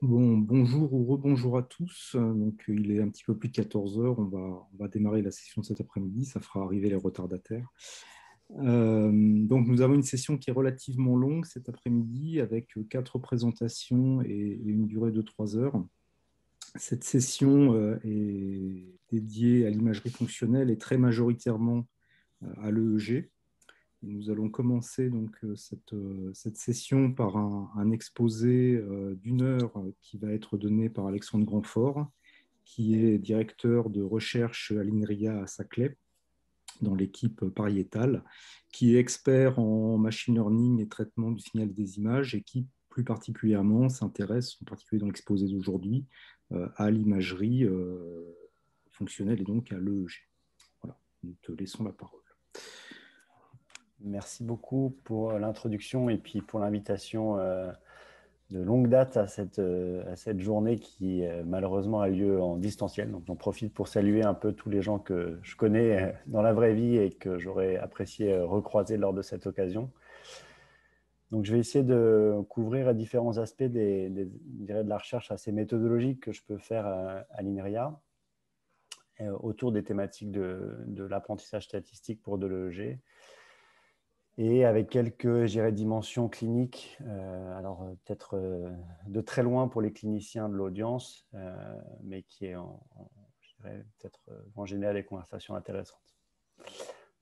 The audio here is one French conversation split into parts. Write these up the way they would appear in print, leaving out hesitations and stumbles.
Bon, bonjour ou rebonjour à tous. Donc, il est un petit peu plus de 14 heures. On va démarrer la session de cet après-midi. Ça fera arriver les retardataires. Donc, nous avons une session qui est relativement longue cet après-midi avec quatre présentations et une durée de 3 heures. Cette session est dédiée à l'imagerie fonctionnelle et très majoritairement à l'EEG. Nous allons commencer donc cette session par un exposé d'1 heure qui va être donné par Alexandre Grandfort, qui est directeur de recherche à l'INRIA à Saclay, dans l'équipe pariétale, qui est expert en machine learning et traitement du signal des images et qui plus particulièrement s'intéresse, en particulier dans l'exposé d'aujourd'hui, à l'imagerie fonctionnelle et donc à l'EEG. Voilà, nous te laissons la parole. Merci beaucoup pour l'introduction et puis pour l'invitation de longue date à cette journée qui malheureusement a lieu en distanciel. Donc j'en profite pour saluer un peu tous les gens que je connais dans la vraie vie et que j'aurais apprécié recroiser lors de cette occasion. Donc je vais essayer de couvrir différents aspects je dirais de la recherche assez méthodologique que je peux faire à l'INRIA autour des thématiques de l'apprentissage statistique pour de l'EEG. Et avec quelques, je dirais, dimensions cliniques, alors peut-être de très loin pour les cliniciens de l'audience, mais qui est, je dirais, peut-être en général des conversations intéressantes.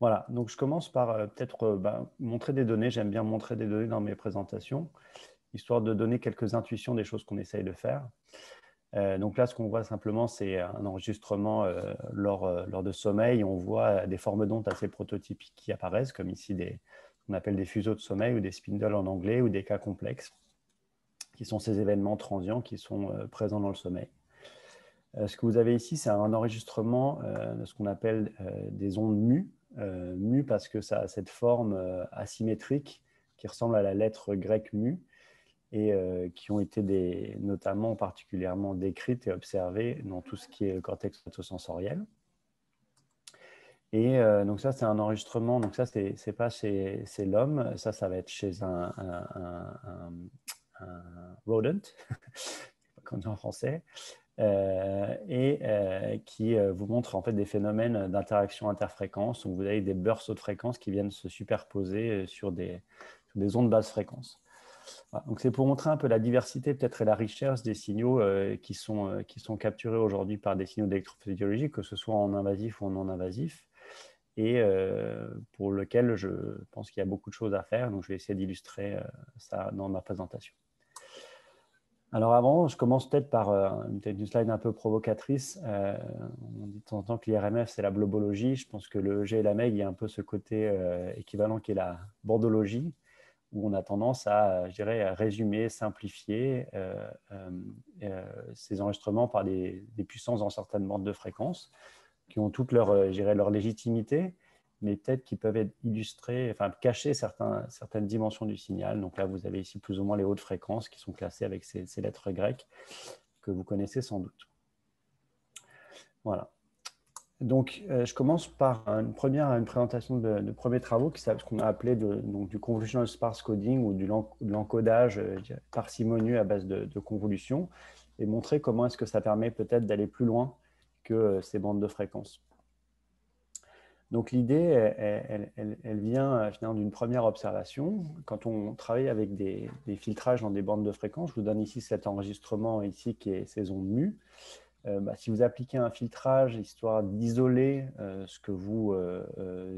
Voilà, donc je commence par peut-être montrer des données. J'aime bien montrer des données dans mes présentations, histoire de donner quelques intuitions des choses qu'on essaye de faire. Donc là, ce qu'on voit simplement, c'est un enregistrement lors de sommeil. On voit des formes d'ondes assez prototypiques qui apparaissent, comme ici qu'on appelle des fuseaux de sommeil ou des spindles en anglais ou des cas complexes, qui sont ces événements transients qui sont présents dans le sommeil. Ce que vous avez ici, c'est un enregistrement de ce qu'on appelle des ondes mu. Mu parce que ça a cette forme asymétrique qui ressemble à la lettre grecque mu, et qui ont été notamment particulièrement décrites et observées dans tout ce qui est le cortex autosensoriel. Et donc ça, c'est un enregistrement. Donc ça, c'est pas chez l'homme. Ça va être chez un rodent, comme on dit en français, qui vous montre en fait des phénomènes d'interaction interfréquence. Donc vous avez des bursts de fréquences qui viennent se superposer sur des ondes basse fréquence. Voilà. Donc c'est pour montrer un peu la diversité peut-être et la richesse des signaux qui sont capturés aujourd'hui par des signaux d'électrophysiologie, que ce soit en invasif ou en non invasif, et pour lequel je pense qu'il y a beaucoup de choses à faire. Donc je vais essayer d'illustrer ça dans ma présentation. Alors avant, je commence peut-être par une slide un peu provocatrice. On dit de temps en temps que l'IRMF, c'est la blobologie. Je pense que le EG et la MEG, il y a un peu ce côté équivalent qui est la bordologie, où on a tendance à, je dirais, à résumer, simplifier ces enregistrements par des puissances dans certaines bandes de fréquences qui ont toutes leur, je dirais, leur légitimité, mais peut-être qui peuvent être illustrés, enfin cacher certaines dimensions du signal. Donc là, vous avez ici plus ou moins les hautes fréquences qui sont classées avec ces lettres grecques que vous connaissez sans doute. Voilà. Donc, je commence par une présentation de premiers travaux, qui ce qu'on a appelé du convolutional sparse coding ou de l'encodage parcimonieux à base de convolutions, et montrer comment est-ce que ça permet peut-être d'aller plus loin que ces bandes de fréquences. Donc, l'idée, elle vient finalement d'une première observation. Quand on travaille avec des filtrages dans des bandes de fréquences, je vous donne ici cet enregistrement ici qui est ces ondes mu. Si vous appliquez un filtrage histoire d'isoler ce que vous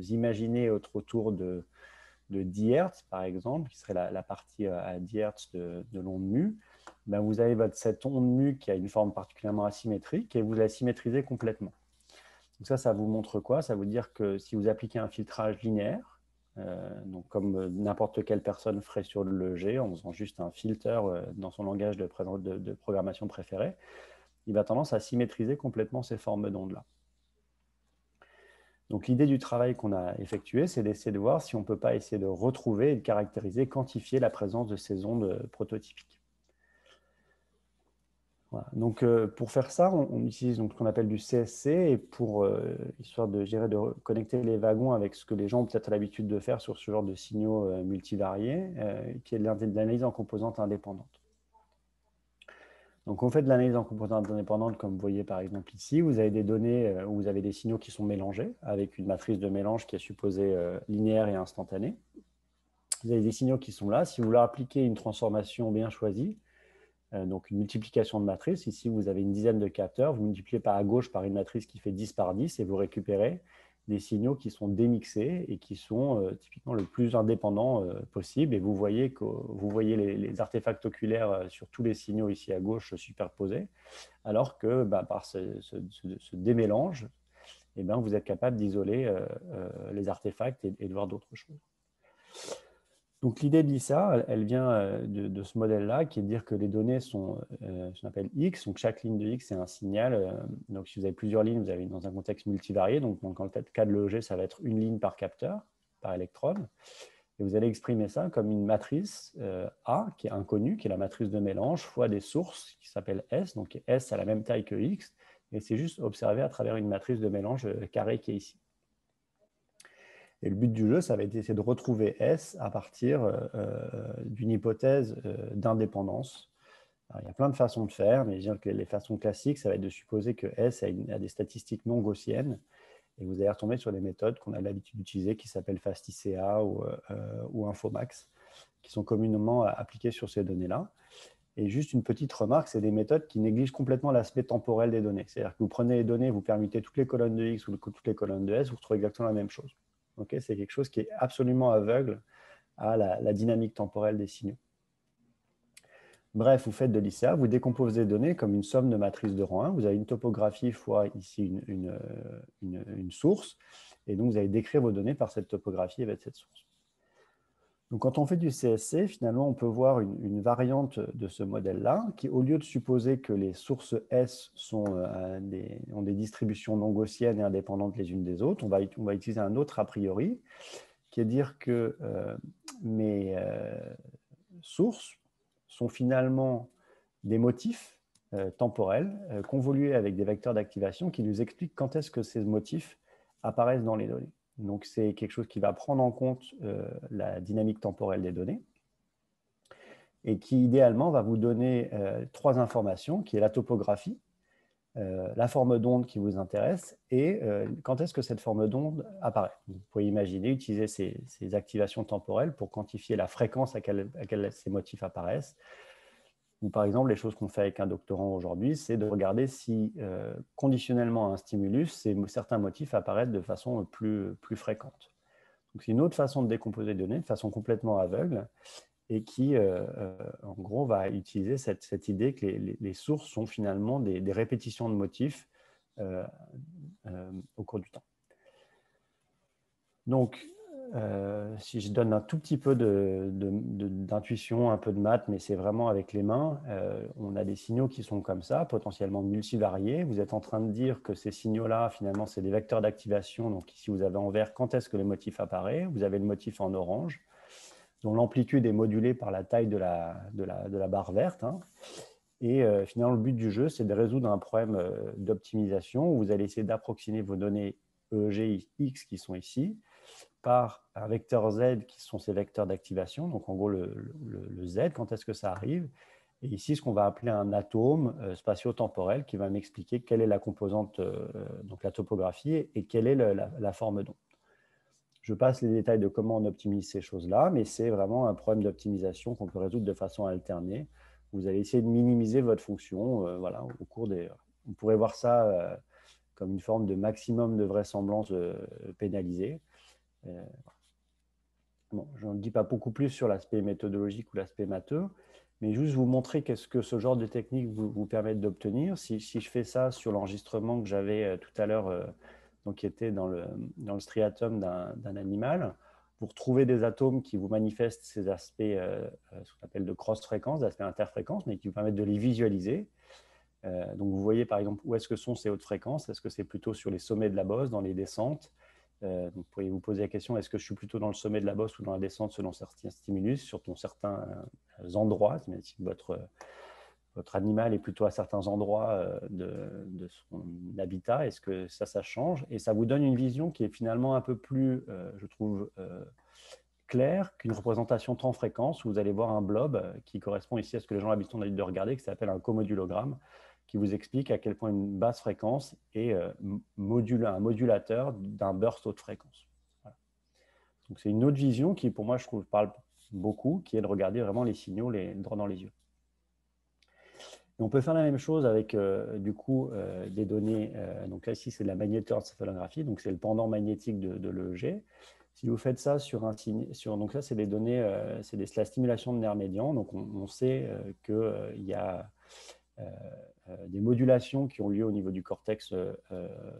imaginez autour de 10 Hz, par exemple, qui serait la partie à 10 Hz de l'onde mu, vous avez cette onde mu qui a une forme particulièrement asymétrique et vous la symétrisez complètement. Donc ça vous montre quoi? Ça veut dire que si vous appliquez un filtrage linéaire, donc comme n'importe quelle personne ferait sur le G, en faisant juste un filter dans son langage de programmation préféré, il va tendance à symétriser complètement ces formes d'ondes-là. Donc l'idée du travail qu'on a effectué, c'est d'essayer de voir si on ne peut pas essayer de retrouver et de caractériser, quantifier la présence de ces ondes prototypiques. Voilà. Donc pour faire ça, on utilise donc ce qu'on appelle du CSC, et pour histoire de connecter les wagons avec ce que les gens ont peut-être l'habitude de faire sur ce genre de signaux multivariés, qui est de l'analyse en composantes indépendantes. Donc, on fait de l'analyse en composantes indépendantes, comme vous voyez par exemple ici. Vous avez des données où vous avez des signaux qui sont mélangés avec une matrice de mélange qui est supposée linéaire et instantanée. Vous avez des signaux qui sont là. Si vous leur appliquez une transformation bien choisie, donc une multiplication de matrices, ici vous avez une dizaine de capteurs, vous multipliez par à gauche par une matrice qui fait 10 par 10 et vous récupérez des signaux qui sont démixés et qui sont typiquement le plus indépendants possible. Et vous voyez les artefacts oculaires sur tous les signaux ici à gauche superposés, alors que par ce démélange, eh bien, vous êtes capable d'isoler les artefacts et de voir d'autres choses. Donc l'idée de l'ISA, elle vient de ce modèle-là, qui est de dire que les données sont ce qu'on appelle X, donc chaque ligne de X est un signal. Donc si vous avez plusieurs lignes, vous avez dans un contexte multivarié, donc dans le cas de l'EEG, ça va être une ligne par capteur, par électrode, et vous allez exprimer ça comme une matrice A, qui est inconnue, qui est la matrice de mélange, fois des sources, qui s'appelle S, donc S a la même taille que X, et c'est juste observé à travers une matrice de mélange carrée qui est ici. Et le but du jeu, ça va être d'essayer de retrouver S à partir d'une hypothèse d'indépendance. Il y a plein de façons de faire, mais je dirais que les façons classiques, ça va être de supposer que S a des statistiques non gaussiennes. Et vous allez retomber sur des méthodes qu'on a l'habitude d'utiliser, qui s'appellent FastICA ou Infomax, qui sont communément appliquées sur ces données-là. Et juste une petite remarque, c'est des méthodes qui négligent complètement l'aspect temporel des données. C'est-à-dire que vous prenez les données, vous permutez toutes les colonnes de X ou toutes les colonnes de S, vous retrouvez exactement la même chose. Okay, c'est quelque chose qui est absolument aveugle à la dynamique temporelle des signaux. Bref, vous faites de l'ICA, vous décomposez les données comme une somme de matrices de rang 1. Vous avez une topographie fois ici une source, et donc vous allez décrire vos données par cette topographie avec cette source. Donc, quand on fait du CSC, finalement, on peut voir une variante de ce modèle-là, qui, au lieu de supposer que les sources S ont des distributions non gaussiennes et indépendantes les unes des autres, on va utiliser un autre a priori, qui est de dire que mes sources sont finalement des motifs temporels convolués avec des vecteurs d'activation qui nous expliquent quand est-ce que ces motifs apparaissent dans les données. Donc, c'est quelque chose qui va prendre en compte la dynamique temporelle des données et qui, idéalement, va vous donner trois informations, qui est la topographie, la forme d'onde qui vous intéresse et quand est-ce que cette forme d'onde apparaît. Vous pouvez imaginer utiliser ces activations temporelles pour quantifier la fréquence à laquelle ces motifs apparaissent. Ou par exemple, les choses qu'on fait avec un doctorant aujourd'hui, c'est de regarder si, conditionnellement à un stimulus, certains motifs apparaissent de façon plus fréquente. Donc, c'est une autre façon de décomposer les données, de façon complètement aveugle, et qui, en gros, va utiliser cette idée que les sources sont finalement des répétitions de motifs au cours du temps. Donc, si je donne un tout petit peu d'intuition, un peu de maths, mais c'est vraiment avec les mains, on a des signaux qui sont comme ça, potentiellement multivariés. Vous êtes en train de dire que ces signaux-là, finalement, c'est des vecteurs d'activation. Donc ici, vous avez en vert quand est-ce que le motif apparaît. Vous avez le motif en orange, dont l'amplitude est modulée par la taille de la barre verte. Hein. Et finalement, le but du jeu, c'est de résoudre un problème d'optimisation où vous allez essayer d'approximer vos données EEG X qui sont ici, par un vecteur Z qui sont ces vecteurs d'activation, donc en gros le Z, quand est-ce que ça arrive, et ici ce qu'on va appeler un atome spatio-temporel qui va m'expliquer quelle est la composante, donc la topographie, et quelle est la forme d'onde. Je passe les détails de comment on optimise ces choses-là, mais c'est vraiment un problème d'optimisation qu'on peut résoudre de façon alternée. Vous allez essayer de minimiser votre fonction, voilà, au cours des... On pourrait voir ça comme une forme de maximum de vraisemblance pénalisée. Bon, je ne dis pas beaucoup plus sur l'aspect méthodologique ou l'aspect matheux, mais juste vous montrer qu'est-ce que ce genre de technique vous permet d'obtenir. Si je fais ça sur l'enregistrement que j'avais tout à l'heure, qui était dans le striatum d'un animal, vous retrouvez des atomes qui vous manifestent ces aspects, ce qu'on appelle de cross-fréquence, d'aspects interfréquences, mais qui vous permettent de les visualiser. Donc vous voyez par exemple où est-ce que sont ces hautes fréquences. Est-ce que c'est plutôt sur les sommets de la bosse, dans les descentes? Donc, vous pourriez vous poser la question, est-ce que je suis plutôt dans le sommet de la bosse ou dans la descente selon certains stimulus, sur certains endroits, si votre animal est plutôt à certains endroits de son habitat, est-ce que ça change? Et ça vous donne une vision qui est finalement un peu plus, je trouve, clair qu'une représentation temps-fréquence, où vous allez voir un blob qui correspond ici à ce que les gens ont l'habitude de regarder, qui s'appelle un comodulogramme, qui vous explique à quel point une basse fréquence est un modulateur d'un burst haute fréquence. Voilà. Donc c'est une autre vision qui, pour moi, je trouve, parle beaucoup, qui est de regarder vraiment les signaux droit dans les yeux. Et on peut faire la même chose avec du coup des données. Donc là, ici, c'est de la magnétoencéphalographie, donc c'est le pendant magnétique de l'EEG. Si vous faites ça sur un signe, donc ça, c'est des données, c'est la stimulation de nerfs médians. Donc on sait qu'il y a des modulations qui ont lieu au niveau du cortex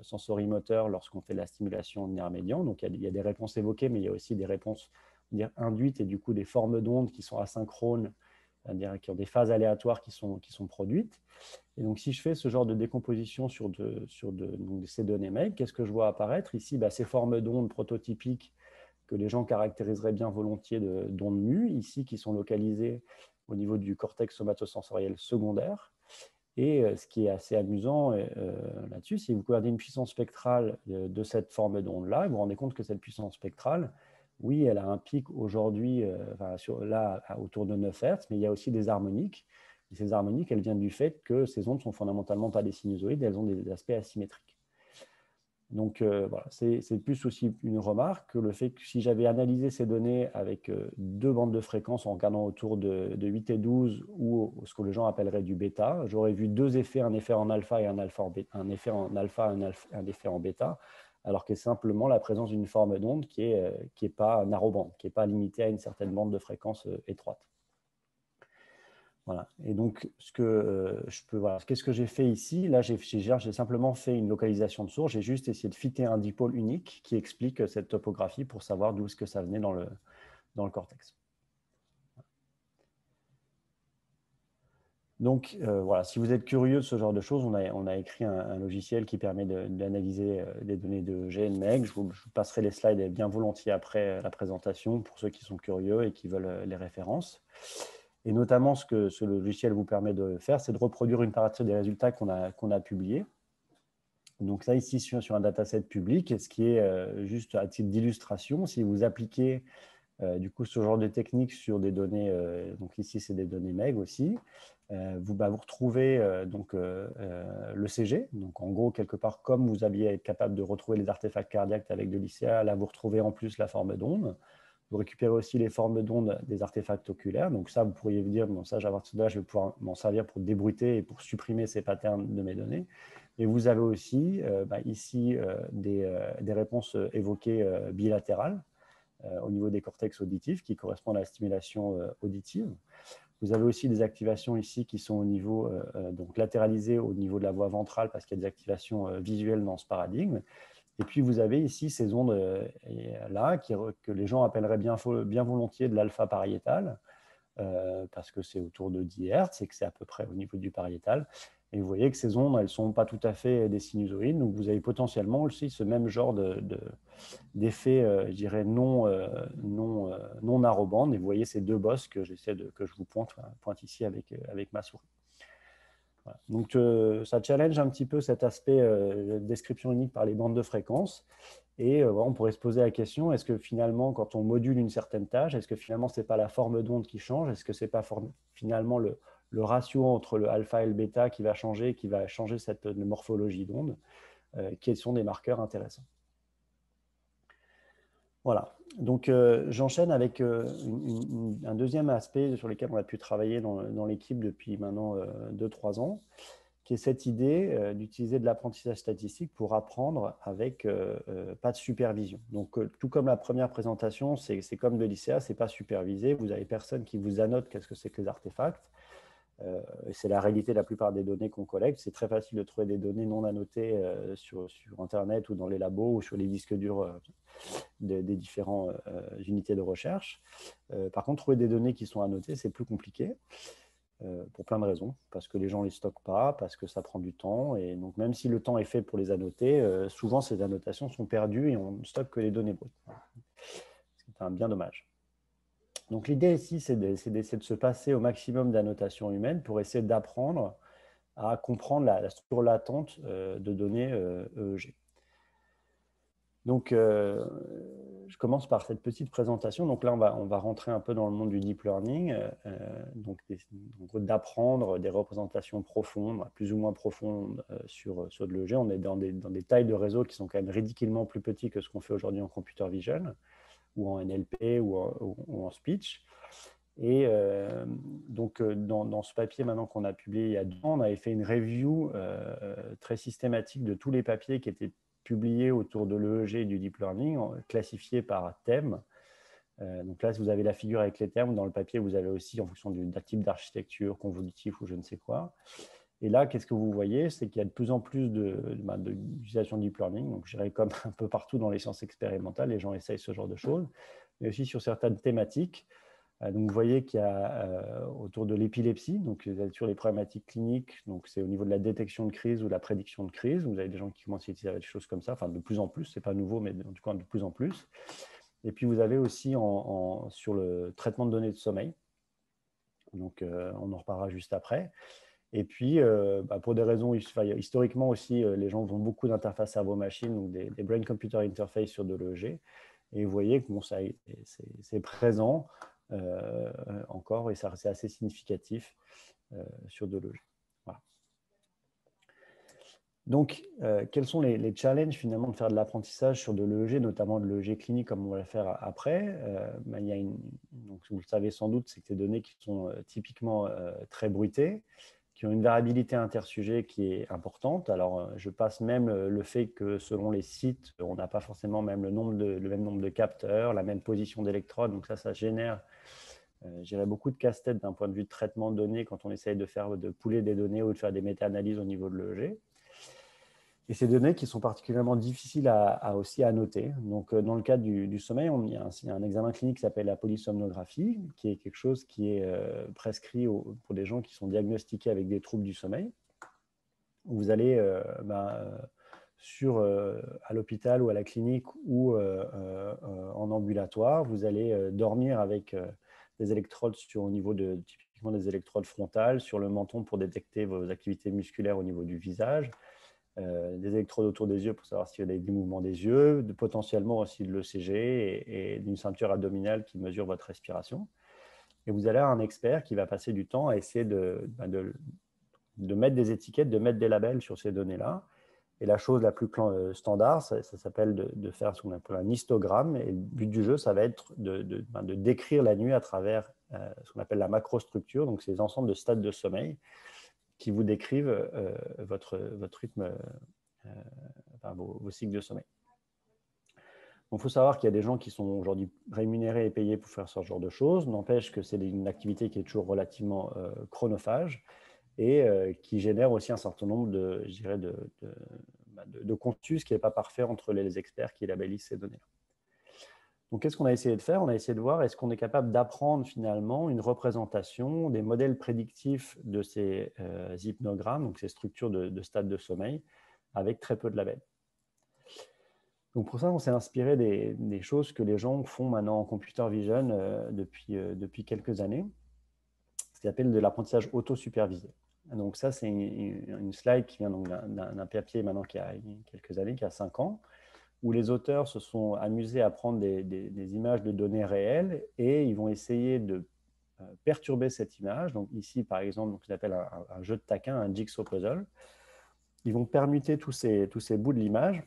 sensorimoteur lorsqu'on fait la stimulation de nerfs médians. Donc il y a des réponses évoquées, mais il y a aussi des réponses induites et du coup des formes d'ondes qui sont asynchrones, c'est-à-dire qui ont des phases aléatoires qui sont produites. Et donc, si je fais ce genre de décomposition sur ces données MEG, qu'est-ce que je vois apparaître ici? Ces formes d'ondes prototypiques que les gens caractériseraient bien volontiers d'ondes mu, ici, qui sont localisées au niveau du cortex somatosensoriel secondaire. Et ce qui est assez amusant là-dessus, si vous regardez une puissance spectrale de cette forme d'onde-là, vous vous rendez compte que cette puissance spectrale, oui, elle a un pic aujourd'hui, là, autour de 9 Hz, mais il y a aussi des harmoniques. Et ces harmoniques, elles viennent du fait que ces ondes sont fondamentalement pas des sinusoïdes, elles ont des aspects asymétriques. Donc, voilà, c'est plus aussi une remarque que le fait que si j'avais analysé ces données avec deux bandes de fréquences en regardant autour de 8 et 12 ou ce que les gens appelleraient du bêta, j'aurais vu deux effets, un effet en alpha et un effet en alpha et un effet en bêta, alors que c'est simplement la présence d'une forme d'onde qui est pas narrowband, qui n'est pas limitée à une certaine bande de fréquence étroite. Voilà. Et donc, qu'est-ce que j'ai fait ici? Là, j'ai simplement fait une localisation de source. J'ai juste essayé de fitter un dipôle unique qui explique cette topographie pour savoir d'où est-ce que ça venait dans le cortex. Donc, voilà, si vous êtes curieux de ce genre de choses, on a écrit un logiciel qui permet d'analyser des données de GNMEG. Je vous passerai les slides bien volontiers après la présentation pour ceux qui sont curieux et qui veulent les références. Et notamment, ce que ce logiciel vous permet de faire, c'est de reproduire une partie des résultats qu'on a publiés. Donc ça, ici, sur un dataset public, ce qui est juste à titre d'illustration, si vous appliquez du coup ce genre de technique sur des données, donc ici, c'est des données MEG aussi, vous retrouvez le CG. Donc en gros, quelque part, comme vous alliez être capable de retrouver les artefacts cardiaques avec de l'ICA, là, vous retrouvez en plus la forme d'onde. Vous récupérez aussi les formes d'ondes des artefacts oculaires. Donc ça, vous pourriez vous dire, bon, ça, à partir de là, je vais pouvoir m'en servir pour débruiter et pour supprimer ces patterns de mes données. Et vous avez aussi ici des réponses évoquées bilatérales au niveau des cortex auditifs qui correspondent à la stimulation auditive. Vous avez aussi des activations ici qui sont au niveau, donc latéralisées au niveau de la voie ventrale parce qu'il y a des activations visuelles dans ce paradigme. Et puis, vous avez ici ces ondes-là que les gens appelleraient bien volontiers de l'alpha pariétal, parce que c'est autour de 10 Hz et que c'est à peu près au niveau du pariétal. Et vous voyez que ces ondes, elles ne sont pas tout à fait des sinusoïdes. Donc, vous avez potentiellement aussi ce même genre d'effet, je dirais, non narrowband. Et vous voyez ces deux bosses que je vous pointe ici avec ma souris. Voilà. Donc, ça challenge un petit peu cet aspect description unique par les bandes de fréquences. Et on pourrait se poser la question, est-ce que finalement, quand on module une certaine tâche, est-ce que finalement, ce n'est pas la forme d'onde qui change? Est-ce que ce n'est pas finalement le ratio entre le alpha et le bêta qui va changer cette morphologie d'onde, qui sont des marqueurs intéressants? Voilà. Donc, j'enchaîne avec un deuxième aspect sur lequel on a pu travailler dans l'équipe depuis maintenant 2-3 ans, qui est cette idée d'utiliser de l'apprentissage statistique pour apprendre avec pas de supervision. Donc, tout comme la première présentation, c'est comme de l'ICA, ce n'est pas supervisé. Vous n'avez personne qui vous annote qu'est-ce que c'est que les artefacts. C'est la réalité de la plupart des données qu'on collecte. C'est très facile de trouver des données non annotées sur Internet ou dans les labos ou sur les disques durs des différentes unités de recherche. Par contre, trouver des données qui sont annotées, c'est plus compliqué pour plein de raisons, parce que les gens ne les stockent pas, parce que ça prend du temps. Et donc, même si le temps est fait pour les annoter, souvent ces annotations sont perdues et on ne stocke que les données brutes. C'est un bien dommage. Donc, l'idée ici, c'est d'essayer de se passer au maximum d'annotations humaines pour essayer d'apprendre à comprendre la structure latente de données EEG. Donc, je commence par cette petite présentation. Donc là, on va rentrer un peu dans le monde du deep learning, donc en gros, d'apprendre des représentations profondes, plus ou moins profondes sur de l'EEG. On est dans des tailles de réseau qui sont quand même ridiculement plus petites que ce qu'on fait aujourd'hui en computer vision ou en NLP ou en speech. Et donc, dans ce papier maintenant qu'on a publié il y a 2 ans, on avait fait une review très systématique de tous les papiers qui étaient publiés autour de l'EEG et du deep learning, classifiés par thème. Donc là, vous avez la figure avec les termes. Dans le papier, vous avez aussi, en fonction du type d'architecture, convolutif ou je ne sais quoi. Et là, qu'est-ce que vous voyez? C'est qu'il y a de plus en plus d'utilisation de deep learning. Donc, je dirais comme un peu partout dans les sciences expérimentales, les gens essayent ce genre de choses, mais aussi sur certaines thématiques. Donc, vous voyez qu'il y a autour de l'épilepsie, donc sur les problématiques cliniques, donc c'est au niveau de la détection de crise ou la prédiction de crise. Vous avez des gens qui commencent à utiliser des choses comme ça, enfin de plus en plus, ce n'est pas nouveau, mais en tout cas de plus en plus. Et puis vous avez aussi sur le traitement de données de sommeil, donc on en reparlera juste après. Et puis, pour des raisons historiquement aussi, les gens font beaucoup d'interfaces cerveau-machine ou des brain-computer interface sur de l'EEG. Et vous voyez que bon, c'est présent encore et c'est assez significatif sur de l'EEG. Voilà. Donc, quels sont les challenges finalement de faire de l'apprentissage sur de l'EEG, notamment de l'EEG clinique comme on va le faire après? Il y a donc, vous le savez sans doute, c'est que ces données qui sont typiquement très bruitées, qui ont une variabilité intersujet qui est importante. Alors, je passe même le fait que selon les sites, on n'a pas forcément même le même nombre de capteurs, la même position d'électrodes. Donc ça génère, je dirais, beaucoup de casse-tête d'un point de vue de traitement de données quand on essaye de pooler des données ou de faire des méta-analyses au niveau de l'EEG. Et ces données qui sont particulièrement difficiles aussi à noter. Donc, dans le cadre du sommeil, il y a un examen clinique qui s'appelle la polysomnographie, qui est quelque chose qui est prescrit pour des gens qui sont diagnostiqués avec des troubles du sommeil. Vous allez à l'hôpital ou à la clinique ou en ambulatoire, vous allez dormir avec des électrodes au niveau typiquement des électrodes frontales sur le menton pour détecter vos activités musculaires au niveau du visage. Des électrodes autour des yeux pour savoir s'il y a des mouvements des yeux, potentiellement aussi de l'ECG et d'une ceinture abdominale qui mesure votre respiration. Et vous allez avoir un expert qui va passer du temps à essayer de mettre des étiquettes, de mettre des labels sur ces données-là. Et la chose la plus standard, ça s'appelle de faire ce qu'on appelle un histogramme. Et le but du jeu, ça va être de décrire la nuit à travers ce qu'on appelle la macrostructure, donc ces ensembles de stades de sommeil qui vous décrivent votre rythme, vos cycles de sommeil. Il faut savoir qu'il y a des gens qui sont aujourd'hui rémunérés et payés pour faire ce genre de choses. N'empêche que c'est une activité qui est toujours relativement chronophage et qui génère aussi un certain nombre de consensus qui n'est pas parfait entre les experts qui labellisent ces données-là. Donc, qu'est-ce qu'on a essayé de faire? On a essayé de voir est-ce qu'on est capable d'apprendre finalement une représentation des modèles prédictifs de ces hypnogrammes, donc ces structures de stades de sommeil, avec très peu de labels. Donc, pour ça, on s'est inspiré des choses que les gens font maintenant en computer vision depuis quelques années, ce qu'on appelle de l'apprentissage auto-supervisé. Donc, ça, c'est une slide qui vient d'un papier maintenant qui a quelques années, qui a 5 ans, où les auteurs se sont amusés à prendre des images de données réelles et ils vont essayer de perturber cette image. Donc ici, par exemple, ce qu'on appelle un jeu de taquin, un jigsaw puzzle. Ils vont permuter tous ces bouts de l'image,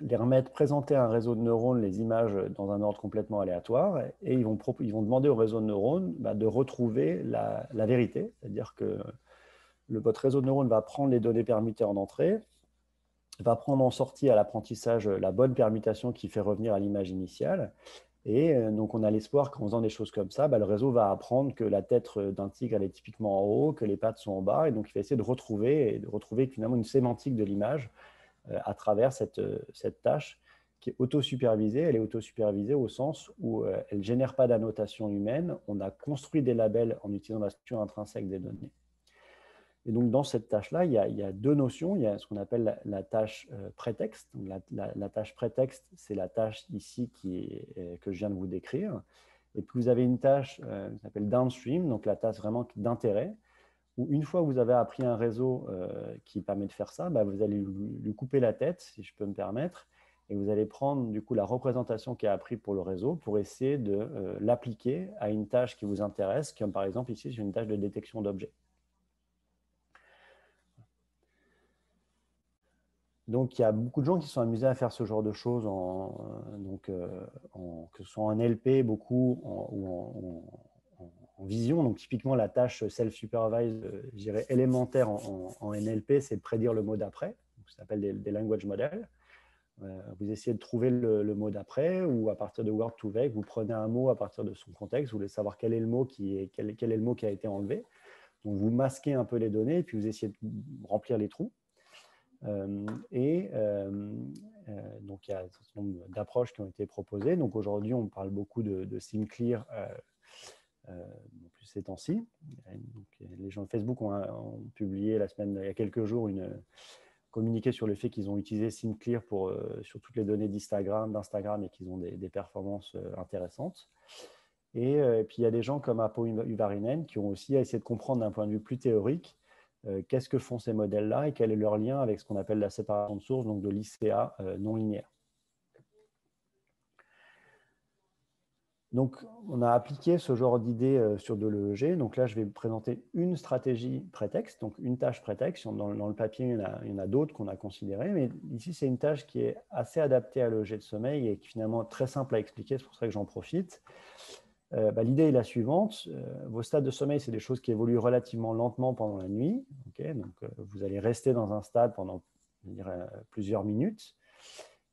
les présenter à un réseau de neurones les images dans un ordre complètement aléatoire et ils vont demander au réseau de neurones de retrouver la vérité. C'est-à-dire que votre réseau de neurones va prendre les données permutées en entrée, va prendre en sortie à l'apprentissage la bonne permutation qui fait revenir à l'image initiale. Et donc, on a l'espoir qu'en faisant des choses comme ça, le réseau va apprendre que la tête d'un tigre, elle est typiquement en haut, que les pattes sont en bas. Et donc, il va essayer de retrouver finalement une sémantique de l'image à travers cette tâche qui est auto-supervisée. Elle est auto-supervisée au sens où elle ne génère pas d'annotation humaine. On a construit des labels en utilisant la structure intrinsèque des données. Et donc, dans cette tâche-là, il y a 2 notions. Il y a ce qu'on appelle la tâche prétexte. La tâche prétexte, c'est la tâche ici que je viens de vous décrire. Et puis, vous avez une tâche qui s'appelle downstream, donc la tâche vraiment d'intérêt, où une fois que vous avez appris un réseau qui permet de faire ça, vous allez lui couper la tête, si je peux me permettre, et vous allez prendre du coup la représentation qui est apprise pour le réseau pour essayer de l'appliquer à une tâche qui vous intéresse, comme par exemple ici, c'est une tâche de détection d'objets. Donc, il y a beaucoup de gens qui sont amusés à faire ce genre de choses, que ce soit en NLP, beaucoup, ou en vision. Donc, typiquement, la tâche self-supervised, je dirais élémentaire en NLP, c'est de prédire le mot d'après. Ça s'appelle des language models. Vous essayez de trouver le mot d'après, ou à partir de Word2Vec, vous prenez un mot à partir de son contexte, vous voulez savoir quel est le mot quel est le mot qui a été enlevé. Donc, vous masquez un peu les données, et puis vous essayez de remplir les trous. Donc, il y a un certain nombre d'approches qui ont été proposées. Donc, aujourd'hui, on parle beaucoup de SimClear, plus ces temps-ci. Les gens de Facebook ont publié il y a quelques jours, communiqué sur le fait qu'ils ont utilisé SimClear sur toutes les données d'Instagram et qu'ils ont des performances intéressantes. Et puis, il y a des gens comme Apo Uvarinen qui ont aussi essayé de comprendre d'un point de vue plus théorique qu'est-ce que font ces modèles-là et quel est leur lien avec ce qu'on appelle la séparation de source, donc de l'ICA non linéaire. Donc, on a appliqué ce genre d'idées sur de l'EEG. Donc là, je vais vous présenter une stratégie prétexte, donc une tâche prétexte. Dans le papier, il y en a d'autres qu'on a considérées, mais ici, c'est une tâche qui est assez adaptée à l'EEG de sommeil et qui est finalement très simple à expliquer, c'est pour ça que j'en profite. L'idée est la suivante. Vos stades de sommeil, c'est des choses qui évoluent relativement lentement pendant la nuit. Donc, vous allez rester dans un stade pendant, je dirais, plusieurs minutes.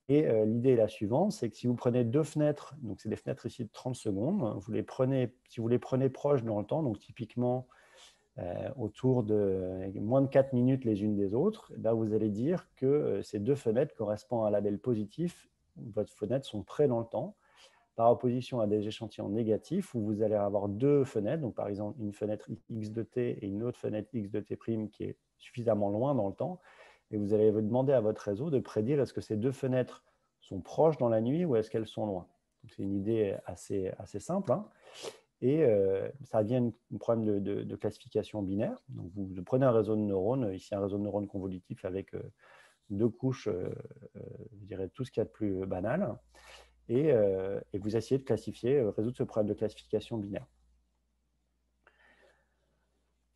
Et l'idée est la suivante, c'est que si vous prenez deux fenêtres, donc c'est des fenêtres ici de 30 secondes, si vous les prenez proches dans le temps, donc typiquement autour de moins de 4 minutes les unes des autres, là, vous allez dire que ces deux fenêtres correspondent à un label positif, votre fenêtre sont près dans le temps, par opposition à des échantillons négatifs où vous allez avoir deux fenêtres, donc par exemple une fenêtre X de t et une autre fenêtre X de t' qui est suffisamment loin dans le temps, et vous allez vous demander à votre réseau de prédire est-ce que ces deux fenêtres sont proches dans la nuit ou est-ce qu'elles sont loin. C'est une idée assez simple, hein. Et ça vient d'un problème de classification binaire. Donc vous prenez un réseau de neurones, ici un réseau de neurones convolutif avec deux couches, je dirais tout ce qu'il y a de plus banal, et vous essayez de résoudre ce problème de classification binaire.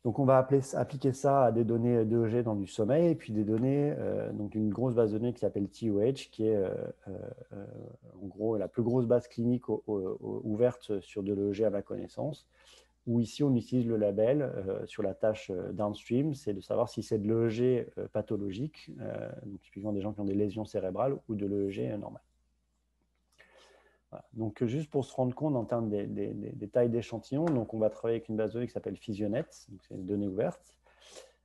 Donc, on va appliquer ça à des données d'EEG dans du sommeil et puis des données, donc une grosse base de données qui s'appelle TOH, qui est en gros la plus grosse base clinique ouverte sur de l'EEG à ma connaissance, où ici on utilise le label sur la tâche downstream, c'est de savoir si c'est de l'EEG pathologique, donc typiquement des gens qui ont des lésions cérébrales, ou de l'EEG normal. Voilà. Donc, juste pour se rendre compte en termes des tailles d'échantillons, donc on va travailler avec une base de données qui s'appelle Physionet, c'est une donnée ouverte.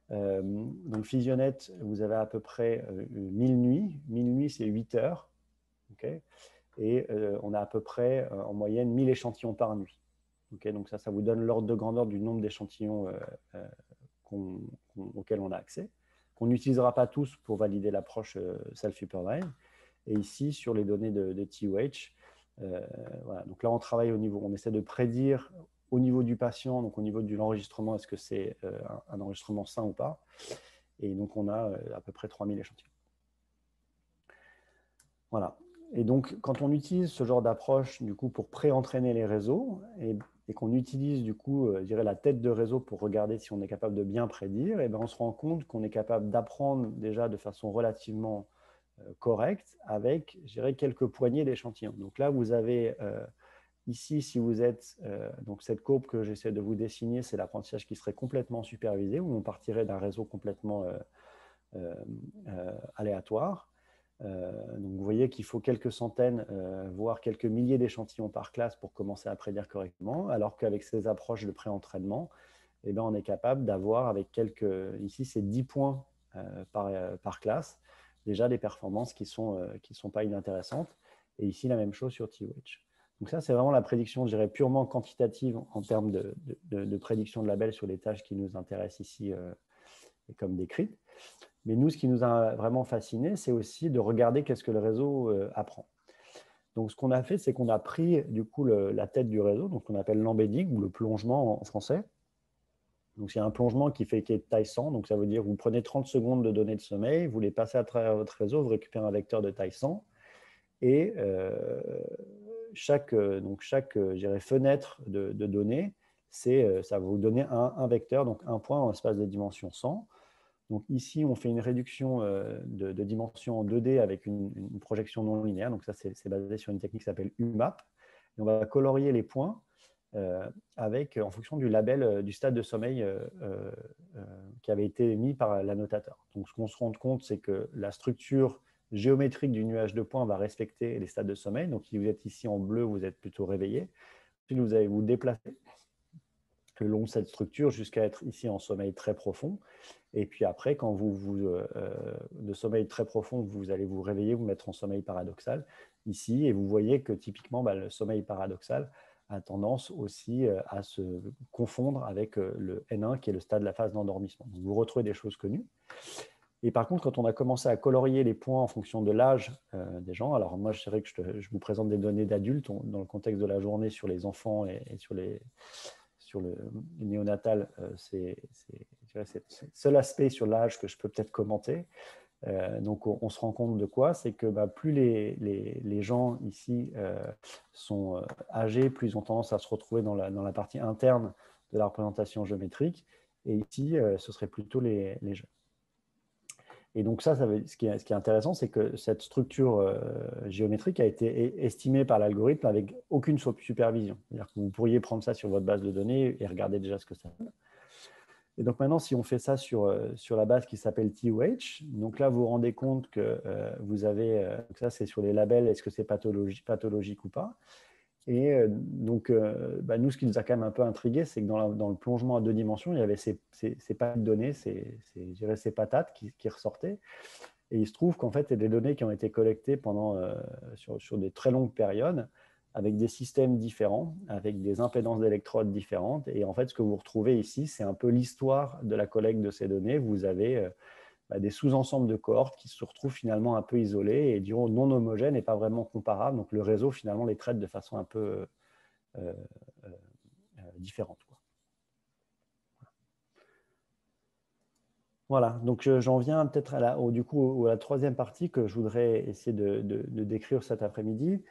Donc, Physionet, vous avez à peu près 1000 nuits. 1000 nuits, c'est 8 heures. Okay, et on a à peu près, en moyenne, 1000 échantillons par nuit. Okay, donc, ça vous donne l'ordre de grandeur du nombre d'échantillons auxquels on a accès, qu'on n'utilisera pas tous pour valider l'approche self-supervised. Et ici, sur les données de TOH, voilà. Donc là, on travaille on essaie de prédire au niveau du patient, donc au niveau de l'enregistrement, est-ce que c'est un enregistrement sain ou pas. Et donc, on a à peu près 3000 échantillons. Voilà. Et donc, quand on utilise ce genre d'approche, du coup, pour pré-entraîner les réseaux et qu'on utilise, du coup, je dirais la tête de réseau pour regarder si on est capable de bien prédire, et bien, on se rend compte qu'on est capable d'apprendre déjà de façon relativement correcte avec, je dirais, quelques poignées d'échantillons. Donc là, vous avez ici, si vous êtes, donc cette courbe que j'essaie de vous dessiner, c'est l'apprentissage qui serait complètement supervisé, où on partirait d'un réseau complètement aléatoire. Donc vous voyez qu'il faut quelques centaines, voire quelques milliers d'échantillons par classe pour commencer à prédire correctement, alors qu'avec ces approches de pré-entraînement, eh bien, on est capable d'avoir avec ici c'est 10 points par classe, déjà des performances qui sont pas inintéressantes. Et ici, la même chose sur TOH. Donc ça, c'est vraiment la prédiction, je dirais, purement quantitative en termes de prédiction de label sur les tâches qui nous intéressent ici comme décrites. Mais nous, ce qui nous a vraiment fasciné, c'est aussi de regarder qu'est-ce que le réseau apprend. Donc, ce qu'on a fait, c'est qu'on a pris du coup la tête du réseau, donc qu'on appelle l'embedding ou le plongement en français. Donc, c'est un plongement qui est de taille 100. Donc, ça veut dire que vous prenez 30 secondes de données de sommeil, vous les passez à travers votre réseau, vous récupérez un vecteur de taille 100. Et chaque je dirais, fenêtre de données, ça va vous donner un vecteur, donc un point en espace de dimension 100. Donc ici, on fait une réduction de dimension en 2D avec une projection non linéaire. Donc ça, c'est basé sur une technique qui s'appelle UMAP. Et on va colorier les points en fonction du label du stade de sommeil qui avait été mis par l'annotateur. Donc ce qu'on se rend compte, c'est que la structure géométrique du nuage de points va respecter les stades de sommeil. Donc si vous êtes ici en bleu, vous êtes plutôt réveillé. Puis vous allez vous déplacer le long de cette structure jusqu'à être ici en sommeil très profond. Et puis après, quand de sommeil très profond, vous allez vous réveiller, vous mettre en sommeil paradoxal ici. Et vous voyez que typiquement, le sommeil paradoxal a tendance aussi à se confondre avec le N1, qui est le stade de la phase d'endormissement. Donc, vous retrouvez des choses connues. Et par contre, quand on a commencé à colorier les points en fonction de l'âge des gens, alors moi, je dirais que je vous présente des données d'adultes dans le contexte de la journée sur les enfants et sur le néonatal, c'est le seul aspect sur l'âge que je peux peut-être commenter. Donc, on se rend compte de quoi? C'est que plus les gens ici sont âgés, plus ils ont tendance à se retrouver dans la partie interne de la représentation géométrique. Et ici, ce serait plutôt les jeunes. Et donc ce qui est intéressant, c'est que cette structure géométrique a été estimée par l'algorithme avec aucune supervision. C'est-à-dire que vous pourriez prendre ça sur votre base de données et regarder déjà ce que ça donne. Et donc maintenant, si on fait ça sur la base qui s'appelle TOH, donc là, vous vous rendez compte que vous avez, ça c'est sur les labels, est-ce que c'est pathologique ou pas. Et donc, nous, ce qui nous a quand même un peu intrigué, c'est que dans le plongement à 2 dimensions, il y avait ces paquets de données, ces patates qui ressortaient. Et il se trouve qu'en fait, il y a des données qui ont été collectées sur des très longues périodes, avec des systèmes différents, avec des impédances d'électrodes différentes. Et en fait, ce que vous retrouvez ici, c'est un peu l'histoire de la collecte de ces données. Vous avez des sous-ensembles de cohortes qui se retrouvent finalement un peu isolés et diront non homogènes et pas vraiment comparables. Donc le réseau finalement les traite de façon un peu différente. Voilà, donc j'en viens peut-être à la troisième partie que je voudrais essayer de décrire cet après-midi,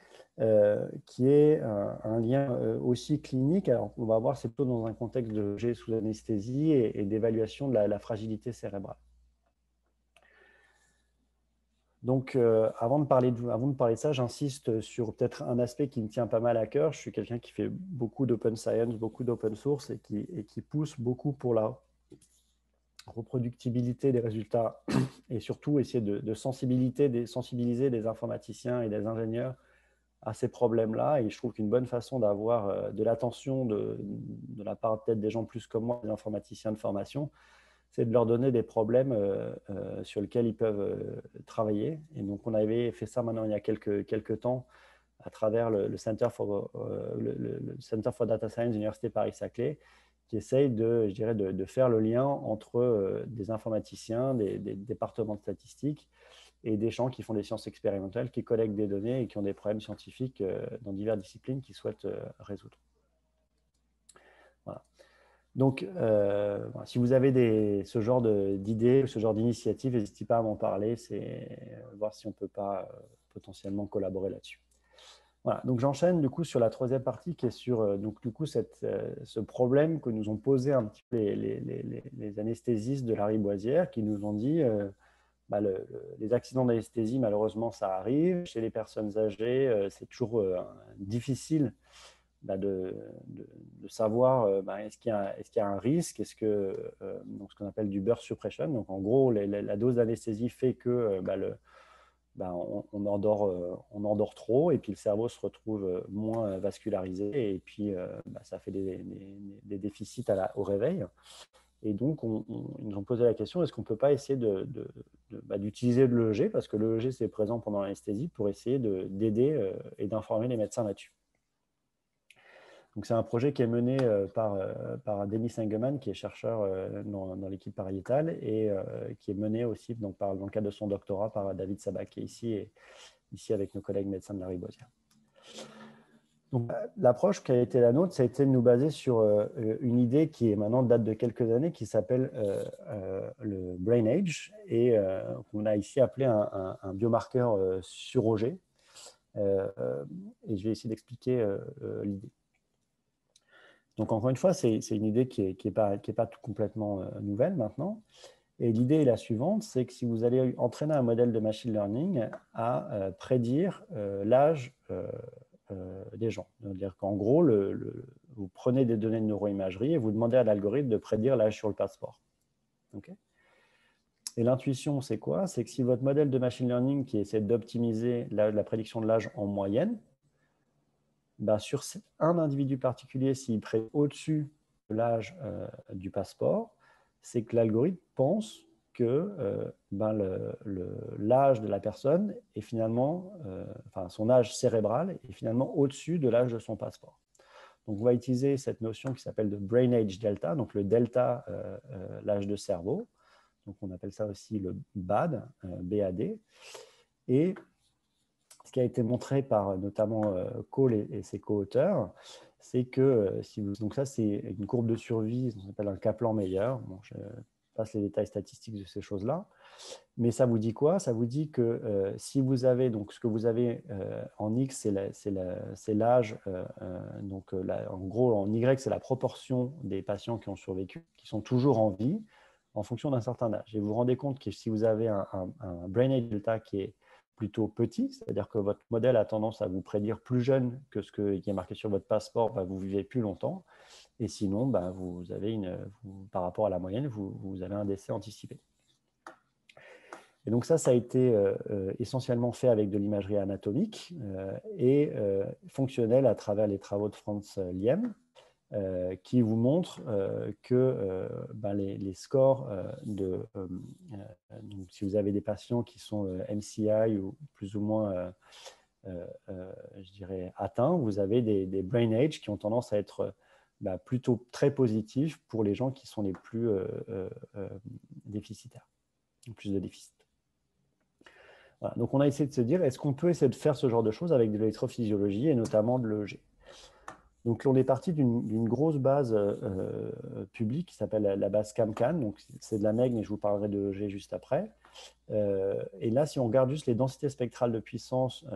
qui est un lien aussi clinique. Alors on va voir, c'est plutôt dans un contexte de G sous anesthésie et d'évaluation de la fragilité cérébrale. Donc, avant de parler de ça, j'insiste sur peut-être un aspect qui me tient pas mal à cœur. Je suis quelqu'un qui fait beaucoup d'open science, beaucoup d'open source et qui pousse beaucoup pour la reproductibilité des résultats et surtout essayer de sensibiliser des informaticiens et des ingénieurs à ces problèmes-là. Et je trouve qu'une bonne façon d'avoir de l'attention de la part peut-être des gens plus comme moi, des informaticiens de formation, c'est de leur donner des problèmes sur lesquels ils peuvent travailler. Et donc, on avait fait ça maintenant il y a quelques temps à travers le Center for Data Science de l'Université Paris-Saclay, qui essaye de faire le lien entre des informaticiens, des départements de statistiques et des gens qui font des sciences expérimentales, qui collectent des données et qui ont des problèmes scientifiques dans diverses disciplines qu'ils souhaitent résoudre. Voilà. Donc, si vous avez ce genre d'idées, ce genre d'initiatives, n'hésitez pas à m'en parler, voir si on ne peut pas potentiellement collaborer là-dessus. Voilà, donc j'enchaîne du coup sur la troisième partie qui est sur ce problème que nous ont posé un petit peu les anesthésistes de la Riboisière qui nous ont dit les accidents d'anesthésie, malheureusement, ça arrive. Chez les personnes âgées, c'est toujours difficile de savoir est-ce qu'il y a un risque, donc ce qu'on appelle du burst suppression. Donc en gros, la dose d'anesthésie fait que on endort trop et puis le cerveau se retrouve moins vascularisé et puis ça fait des déficits au réveil. Et donc, ils nous ont posé la question, est-ce qu'on ne peut pas essayer d'utiliser l'EEG, parce que l'EEG, c'est présent pendant l'anesthésie, pour essayer d'aider et d'informer les médecins là-dessus. Donc, c'est un projet qui est mené par Denis Engemann, qui est chercheur dans l'équipe pariétale, et qui est mené aussi dans le cadre de son doctorat par David Sabac, qui est ici avec nos collègues médecins de la Riboisière. Donc, l'approche qui a été la nôtre, ça a été de nous baser sur une idée qui est maintenant date de quelques années, qui s'appelle le Brain Age, et qu'on a ici appelé un biomarqueur surrogé. Et je vais essayer d'expliquer l'idée. Donc, encore une fois, c'est une idée qui n'est pas tout complètement nouvelle maintenant. Et l'idée est la suivante, c'est que si vous allez entraîner un modèle de machine learning à prédire l'âge des gens. C'est-à-dire qu'en gros, vous prenez des données de neuroimagerie et vous demandez à l'algorithme de prédire l'âge sur le passeport. Okay. Et l'intuition, c'est quoi? C'est que si votre modèle de machine learning qui essaie d'optimiser la prédiction de l'âge en moyenne, bah, sur un individu particulier, s'il prédit au-dessus de l'âge du passeport, c'est que l'algorithme pense que l'âge de la personne est finalement, enfin son âge cérébral est finalement au-dessus de l'âge de son passeport. Donc, on va utiliser cette notion qui s'appelle de brain age delta, donc le delta, l'âge de cerveau. Donc, on appelle ça aussi le BAD, BAD. Et ce qui a été montré par notamment Cole et ses co-auteurs, c'est que, donc ça c'est une courbe de survie, on appelle un Kaplan-Meier. Bon, je passe les détails statistiques de ces choses-là. Mais ça vous dit quoi? Ça vous dit que si vous avez, donc ce que vous avez en X, c'est l'âge, donc en gros en Y, c'est la proportion des patients qui ont survécu, qui sont toujours en vie, en fonction d'un certain âge. Et vous vous rendez compte que si vous avez un brain age delta qui est plutôt petit, c'est-à-dire que votre modèle a tendance à vous prédire plus jeune que ce qui est marqué sur votre passeport, bah, vous vivez plus longtemps. Et sinon, bah, vous avez par rapport à la moyenne, vous avez un décès anticipé. Et donc ça a été essentiellement fait avec de l'imagerie anatomique et fonctionnelle à travers les travaux de Franz Liem, qui vous montrent que les scores donc si vous avez des patients qui sont MCI ou plus ou moins, je dirais, atteints, vous avez des brain age qui ont tendance à être plutôt très positifs pour les gens qui sont les plus déficitaires, plus de déficit. Voilà. Donc, on a essayé de se dire, est-ce qu'on peut essayer de faire ce genre de choses avec de l'électrophysiologie et notamment de l'EEG? Donc, on est parti d'une grosse base publique qui s'appelle la base CAMCAN. Donc, c'est de la MEG, mais je vous parlerai de l'EEG juste après. Et là, si on regarde juste les densités spectrales de puissance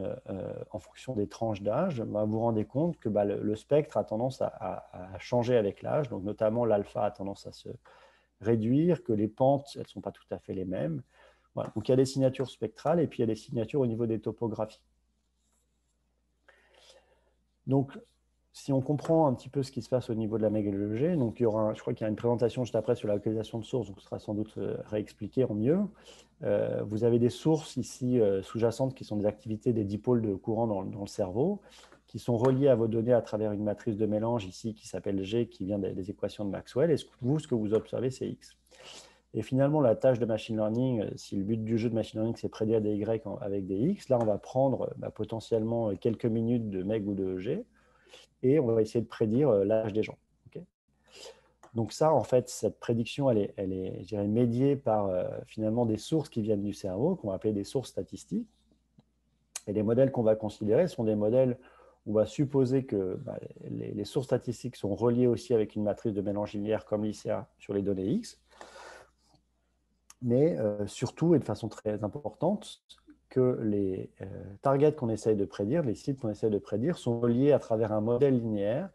en fonction des tranches d'âge, vous vous rendez compte que le spectre a tendance à changer avec l'âge. Donc, notamment, l'alpha a tendance à se réduire, que les pentes, elles ne sont pas tout à fait les mêmes. Voilà. Donc, il y a des signatures spectrales et puis il y a des signatures au niveau des topographies. Donc, si on comprend un petit peu ce qui se passe au niveau de la MEG et de l'EEG, donc je crois qu'il y a une présentation juste après sur la localisation de sources, donc ce sera sans doute réexpliqué en mieux. Vous avez des sources ici sous-jacentes qui sont des activités des dipôles de courant dans le cerveau, qui sont reliées à vos données à travers une matrice de mélange ici qui s'appelle G, qui vient des équations de Maxwell. Et ce que vous observez, c'est X. Et finalement, la tâche de machine learning, si le but du jeu de machine learning, c'est prédire des Y avec des X, là, on va prendre potentiellement quelques minutes de MEG ou de EG et on va essayer de prédire l'âge des gens. Okay. Donc ça, en fait, cette prédiction, elle est je dirais, médiée par finalement des sources qui viennent du cerveau, qu'on va appeler des sources statistiques. Et les modèles qu'on va considérer sont des modèles où on va supposer que les sources statistiques sont reliées aussi avec une matrice de mélange linéaire comme l'ICA sur les données X. Mais surtout, et de façon très importante, que les targets qu'on essaye de prédire, les sites qu'on essaye de prédire, sont reliés à travers un modèle linéaire,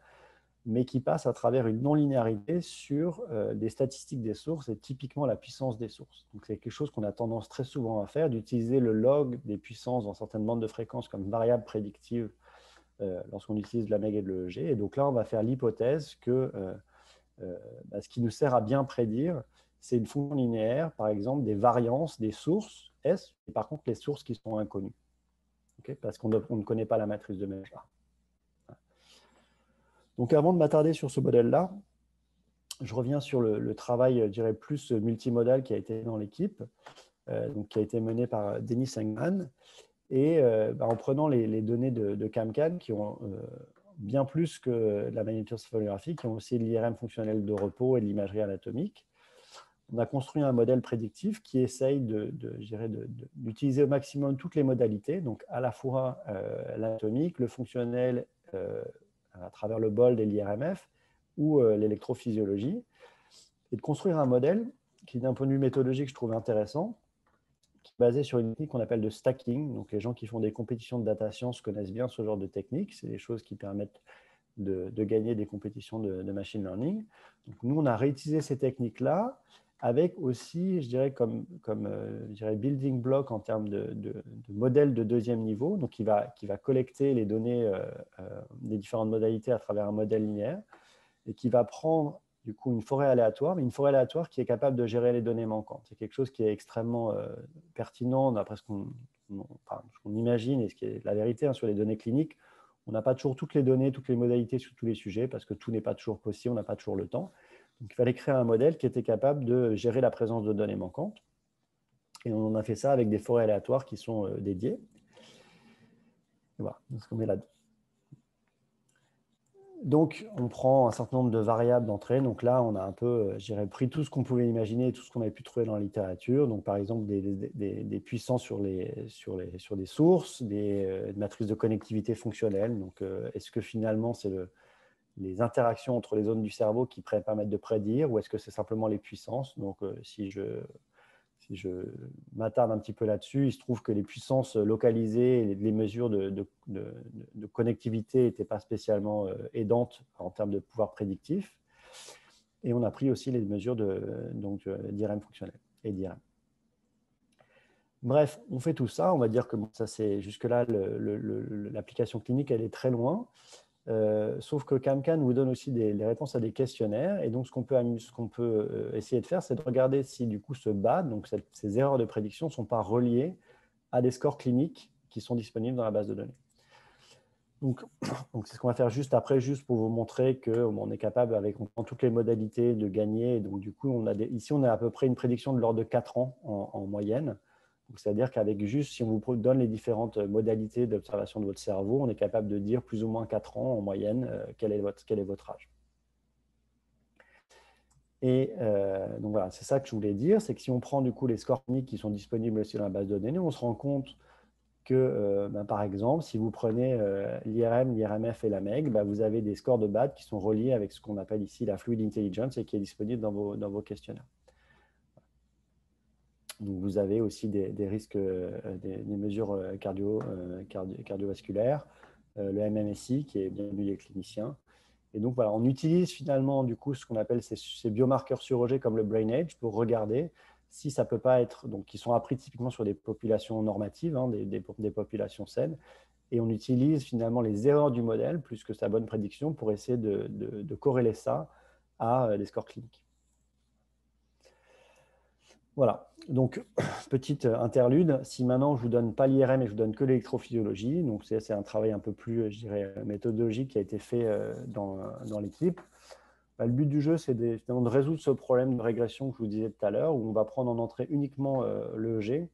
mais qui passe à travers une non-linéarité sur des statistiques des sources et typiquement la puissance des sources. Donc, c'est quelque chose qu'on a tendance très souvent à faire, d'utiliser le log des puissances dans certaines bandes de fréquences comme variable prédictive lorsqu'on utilise de la MEG et de l'EEG. Et donc là, on va faire l'hypothèse que ce qui nous sert à bien prédire, c'est une fonction linéaire, par exemple, des variances des sources S, et par contre les sources qui sont inconnues, okay, parce qu'on ne connaît pas la matrice de mélange. Donc avant de m'attarder sur ce modèle-là, je reviens sur le travail, je dirais, plus multimodal qui a été dans l'équipe, qui a été mené par Denis Engman, et en prenant les données de CAMCAN, qui ont bien plus que la magnétosophotographie, qui ont aussi l'IRM fonctionnel de repos et de l'imagerie anatomique. On a construit un modèle prédictif qui essaye d'utiliser au maximum toutes les modalités, donc à la fois l'anatomique, le fonctionnel à travers le BOLD et l'IRMF, ou l'électrophysiologie, et de construire un modèle qui, d'un point de vue méthodologique, je trouve intéressant, basé sur une technique qu'on appelle de stacking. Donc, les gens qui font des compétitions de data science connaissent bien ce genre de technique. C'est des choses qui permettent de gagner des compétitions de machine learning. Donc, nous, on a réutilisé ces techniques-là avec aussi, je dirais, comme je dirais building block en termes de modèle de deuxième niveau, donc qui va collecter les données des différentes modalités à travers un modèle linéaire et qui va prendre du coup une forêt aléatoire, mais une forêt aléatoire qui est capable de gérer les données manquantes. C'est quelque chose qui est extrêmement pertinent d'après ce qu'on imagine et ce qui est la vérité sur les données cliniques. On n'a pas toujours toutes les données, toutes les modalités sur tous les sujets parce que tout n'est pas toujours possible, on n'a pas toujours le temps. Donc, il fallait créer un modèle qui était capable de gérer la présence de données manquantes. Et on a fait ça avec des forêts aléatoires qui sont dédiées. Et voilà, c'est ce qu'on met là-dedans. Donc, on prend un certain nombre de variables d'entrée. Donc là, on a un peu, je dirais, pris tout ce qu'on pouvait imaginer, tout ce qu'on avait pu trouver dans la littérature. Donc, par exemple, des puissances sur des sources, des matrices de connectivité fonctionnelle. Donc, est-ce que finalement, c'est les interactions entre les zones du cerveau qui permettent de prédire ou est-ce que c'est simplement les puissances? Donc, si je m'attarde un petit peu là-dessus, il se trouve que les puissances localisées et les mesures de connectivité n'étaient pas spécialement aidantes en termes de pouvoir prédictif. Et on a pris aussi les mesures d'IRM fonctionnel et d'IRM. Bref, on fait tout ça. On va dire que bon, ça, c'est jusque-là, l'application clinique, elle est très loin. Sauf que CamCam vous donne aussi les réponses à des questionnaires. Et donc, ce qu'on peut essayer de faire, c'est de regarder si, du coup, ce BAD, donc ces erreurs de prédiction, ne sont pas reliées à des scores cliniques qui sont disponibles dans la base de données. Donc c'est ce qu'on va faire juste après, juste pour vous montrer qu'on est capable, avec toutes les modalités, de gagner. Et donc, du coup, ici, on a à peu près une prédiction de l'ordre de 4 ans en moyenne. C'est-à-dire qu'avec juste, si on vous donne les différentes modalités d'observation de votre cerveau, on est capable de dire plus ou moins 4 ans en moyenne quel est votre âge. Et donc voilà, c'est ça que je voulais dire, c'est que si on prend du coup les scores cliniques qui sont disponibles aussi dans la base de données, on se rend compte que, par exemple, si vous prenez l'IRM, l'IRMF et la MEG, vous avez des scores de BAD qui sont reliés avec ce qu'on appelle ici la Fluid Intelligence et qui est disponible dans vos questionnaires. Donc, vous avez aussi des risques, des mesures cardiovasculaires, le MMSI qui est bien vu des cliniciens. Et donc, voilà, on utilise finalement du coup ce qu'on appelle ces biomarqueurs surrogés comme le brain age pour regarder si ça ne peut pas être, donc qui sont appris typiquement sur des populations normatives, des populations saines. Et on utilise finalement les erreurs du modèle plus que sa bonne prédiction pour essayer de corréler ça à des scores cliniques. Voilà, donc petite interlude. Si maintenant je ne vous donne pas l'IRM et je vous donne que l'électrophysiologie, donc c'est un travail un peu plus, je dirais, méthodologique qui a été fait dans l'équipe. Le but du jeu, c'est de résoudre ce problème de régression que je vous disais tout à l'heure, où on va prendre en entrée uniquement l'EEG.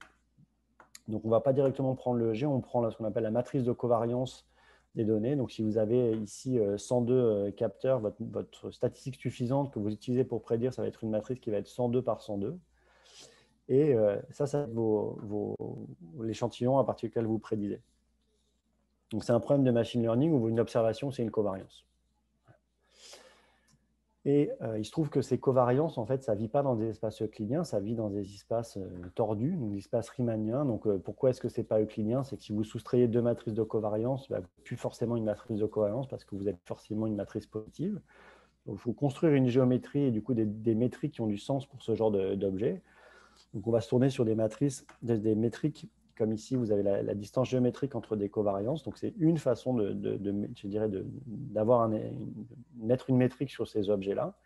Donc on ne va pas directement prendre l'EEG, on prend ce qu'on appelle la matrice de covariance des données. Donc si vous avez ici 102 capteurs, votre statistique suffisante que vous utilisez pour prédire, ça va être une matrice qui va être 102 par 102. Et ça va être l'échantillon à partir duquel vous prédisez. Donc, c'est un problème de machine learning où une observation, c'est une covariance. Et il se trouve que ces covariances, en fait, ça ne vit pas dans des espaces euclidiens, ça vit dans des espaces tordus, donc des espaces riemanniens. Donc, pourquoi est-ce que ce n'est pas euclidien? C'est que si vous soustrayez deux matrices de covariance, vous n'avez plus forcément une matrice de covariance parce que vous êtes forcément une matrice positive. Donc, il faut construire une géométrie et du coup des métriques qui ont du sens pour ce genre d'objet. Donc, on va se tourner sur des matrices, des métriques, comme ici, vous avez la distance géométrique entre des covariances. Donc, c'est une façon je dirais, mettre une métrique sur ces objets-là.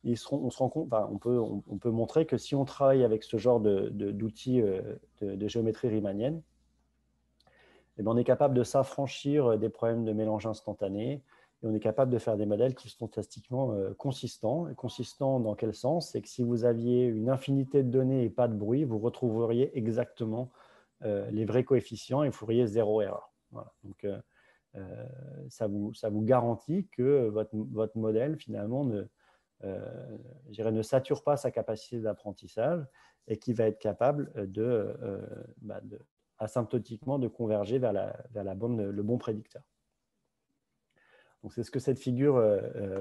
On se rend compte, on peut montrer que si on travaille avec ce genre d'outils de géométrie riemannienne, eh bien, on est capable de s'affranchir des problèmes de mélange instantané. Et on est capable de faire des modèles qui sont statistiquement consistants. Et consistants dans quel sens? C'est que si vous aviez une infinité de données et pas de bruit, vous retrouveriez exactement les vrais coefficients et vous feriez zéro erreur. Voilà. Donc, ça vous garantit que votre modèle, finalement, ne sature pas sa capacité d'apprentissage et qu'il va être capable asymptotiquement de converger vers le bon prédicteur. Donc, c'est ce que cette figure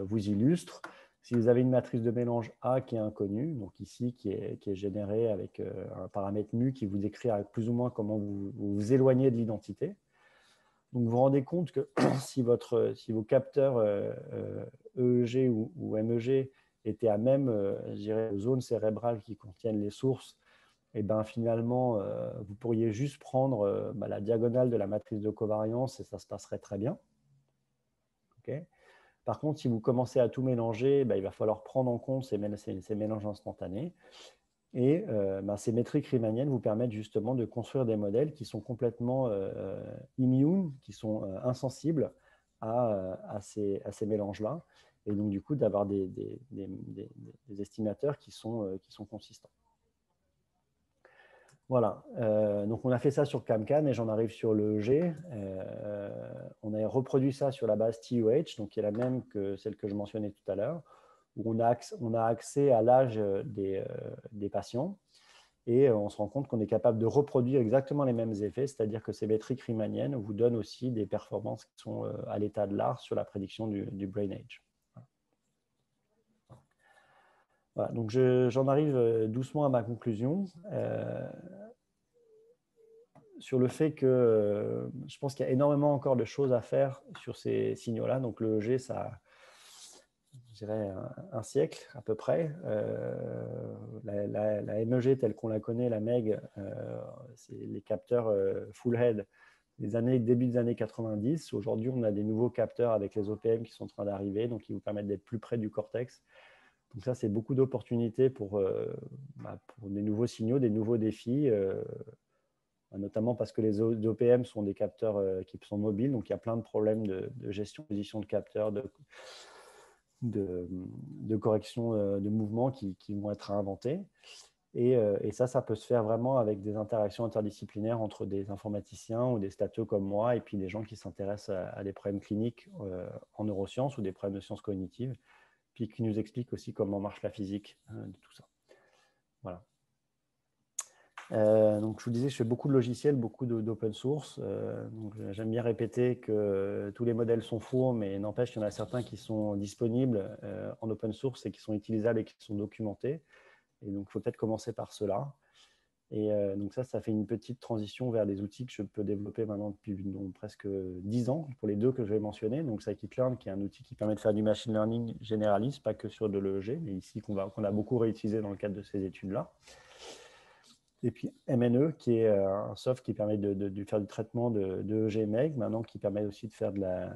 vous illustre. Si vous avez une matrice de mélange A qui est inconnue, donc ici qui est générée avec un paramètre mu qui vous décrit plus ou moins comment vous vous éloignez de l'identité. Donc vous vous rendez compte que si vos capteurs EEG ou MEG étaient à même je dirais, zone cérébrale qui contiennent les sources, et ben finalement, vous pourriez juste prendre la diagonale de la matrice de covariance et ça se passerait très bien. Okay. Par contre, si vous commencez à tout mélanger, il va falloir prendre en compte ces mélanges instantanés. Et ces métriques riemanniennes vous permettent justement de construire des modèles qui sont complètement immunes, qui sont insensibles à ces mélanges-là. Et donc, du coup, d'avoir des estimateurs qui sont consistants. Voilà, donc on a fait ça sur CamCam et j'en arrive sur le G. On a reproduit ça sur la base TUH, donc qui est la même que celle que je mentionnais tout à l'heure, où on a accès à l'âge des patients et on se rend compte qu'on est capable de reproduire exactement les mêmes effets, c'est-à-dire que ces métriques riemanniennes vous donnent aussi des performances qui sont à l'état de l'art sur la prédiction du brain age. Voilà, donc j'en arrive doucement à ma conclusion sur le fait que je pense qu'il y a énormément encore de choses à faire sur ces signaux-là. Donc le EEG, ça a, je dirais, un siècle à peu près. La MEG telle qu'on la connaît, la MEG, c'est les capteurs full head début des années 90. Aujourd'hui, on a des nouveaux capteurs avec les OPM qui sont en train d'arriver, donc qui vous permettent d'être plus près du cortex. Donc ça, c'est beaucoup d'opportunités pour des nouveaux signaux, des nouveaux défis, notamment parce que les OPM sont des capteurs qui sont mobiles, donc il y a plein de problèmes de gestion de position de capteurs, de correction de mouvements qui vont être à inventer. Et ça peut se faire vraiment avec des interactions interdisciplinaires entre des informaticiens ou des statos comme moi et puis des gens qui s'intéressent à des problèmes cliniques en neurosciences ou des problèmes de sciences cognitives, puis qui nous expliquent aussi comment marche la physique de tout ça. Voilà. Donc, je vous disais, je fais beaucoup de logiciels, beaucoup d'open source. J'aime bien répéter que tous les modèles sont faux, mais n'empêche qu'il y en a certains qui sont disponibles en open source et qui sont utilisables et qui sont documentés. Et donc, il faut peut-être commencer par cela. Et donc ça fait une petite transition vers des outils que je peux développer maintenant depuis presque 10 ans pour les deux que je vais mentionner. Donc, Scikit-learn, qui est un outil qui permet de faire du machine learning généraliste, pas que sur de l'EEG, mais ici qu'on a beaucoup réutilisé dans le cadre de ces études-là. Et puis MNE, qui est un soft qui permet de faire du traitement de EEG-MEG, maintenant qui permet aussi de faire de la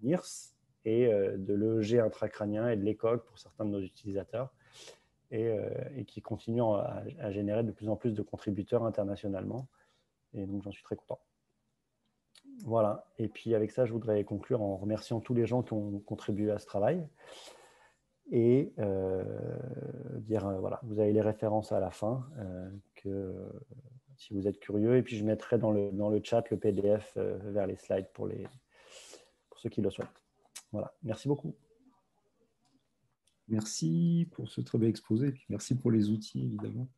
NIRS et de l'EEG intracrânien et de l'ECOG pour certains de nos utilisateurs, et qui continue à générer de plus en plus de contributeurs internationalement. Et donc, j'en suis très content. Voilà. Et puis, avec ça, je voudrais conclure en remerciant tous les gens qui ont contribué à ce travail. Et dire, voilà, vous avez les références à la fin, si vous êtes curieux. Et puis, je mettrai dans le chat le PDF vers les slides pour ceux qui le souhaitent. Voilà. Merci beaucoup. Merci pour ce très bel exposé et puis merci pour les outils, évidemment.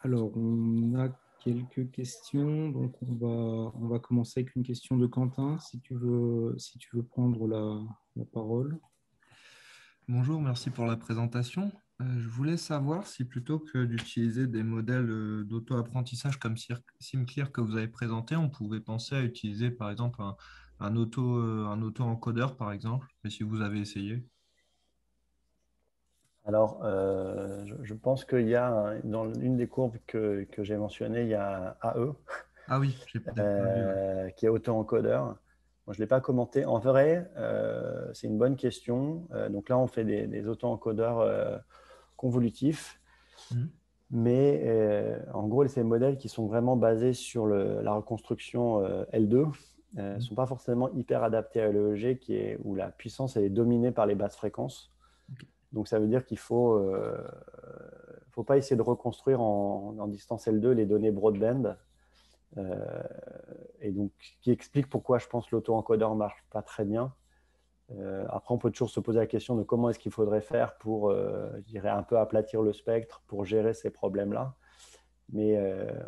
Alors, on a quelques questions. Donc, on va commencer avec une question de Quentin, si tu veux prendre la parole. Bonjour, merci pour la présentation. Je voulais savoir si plutôt que d'utiliser des modèles d'auto-apprentissage comme SimClear que vous avez présenté, on pouvait penser à utiliser par exemple un auto-encodeur, par exemple, et si vous avez essayé. Alors, je pense qu'il y a, dans une des courbes que j'ai mentionnées, il y a AE, Ah oui, j'ai peut-être pas vu. Ouais. qui est auto-encodeur. Moi, je ne l'ai pas commenté. En vrai, c'est une bonne question. Donc là, on fait des auto-encodeurs convolutifs. Mais en gros, ces modèles qui sont vraiment basés sur la reconstruction L2 ne sont pas forcément hyper adaptés à l'EEG, où la puissance est dominée par les basses fréquences. Donc, ça veut dire qu'il ne faut pas essayer de reconstruire en distance L2 les données broadband. Et donc, qui explique pourquoi je pense que l'auto-encodeur ne marche pas très bien. Après, on peut toujours se poser la question de comment est-ce qu'il faudrait faire pour, je dirais, un peu aplatir le spectre pour gérer ces problèmes-là. Mais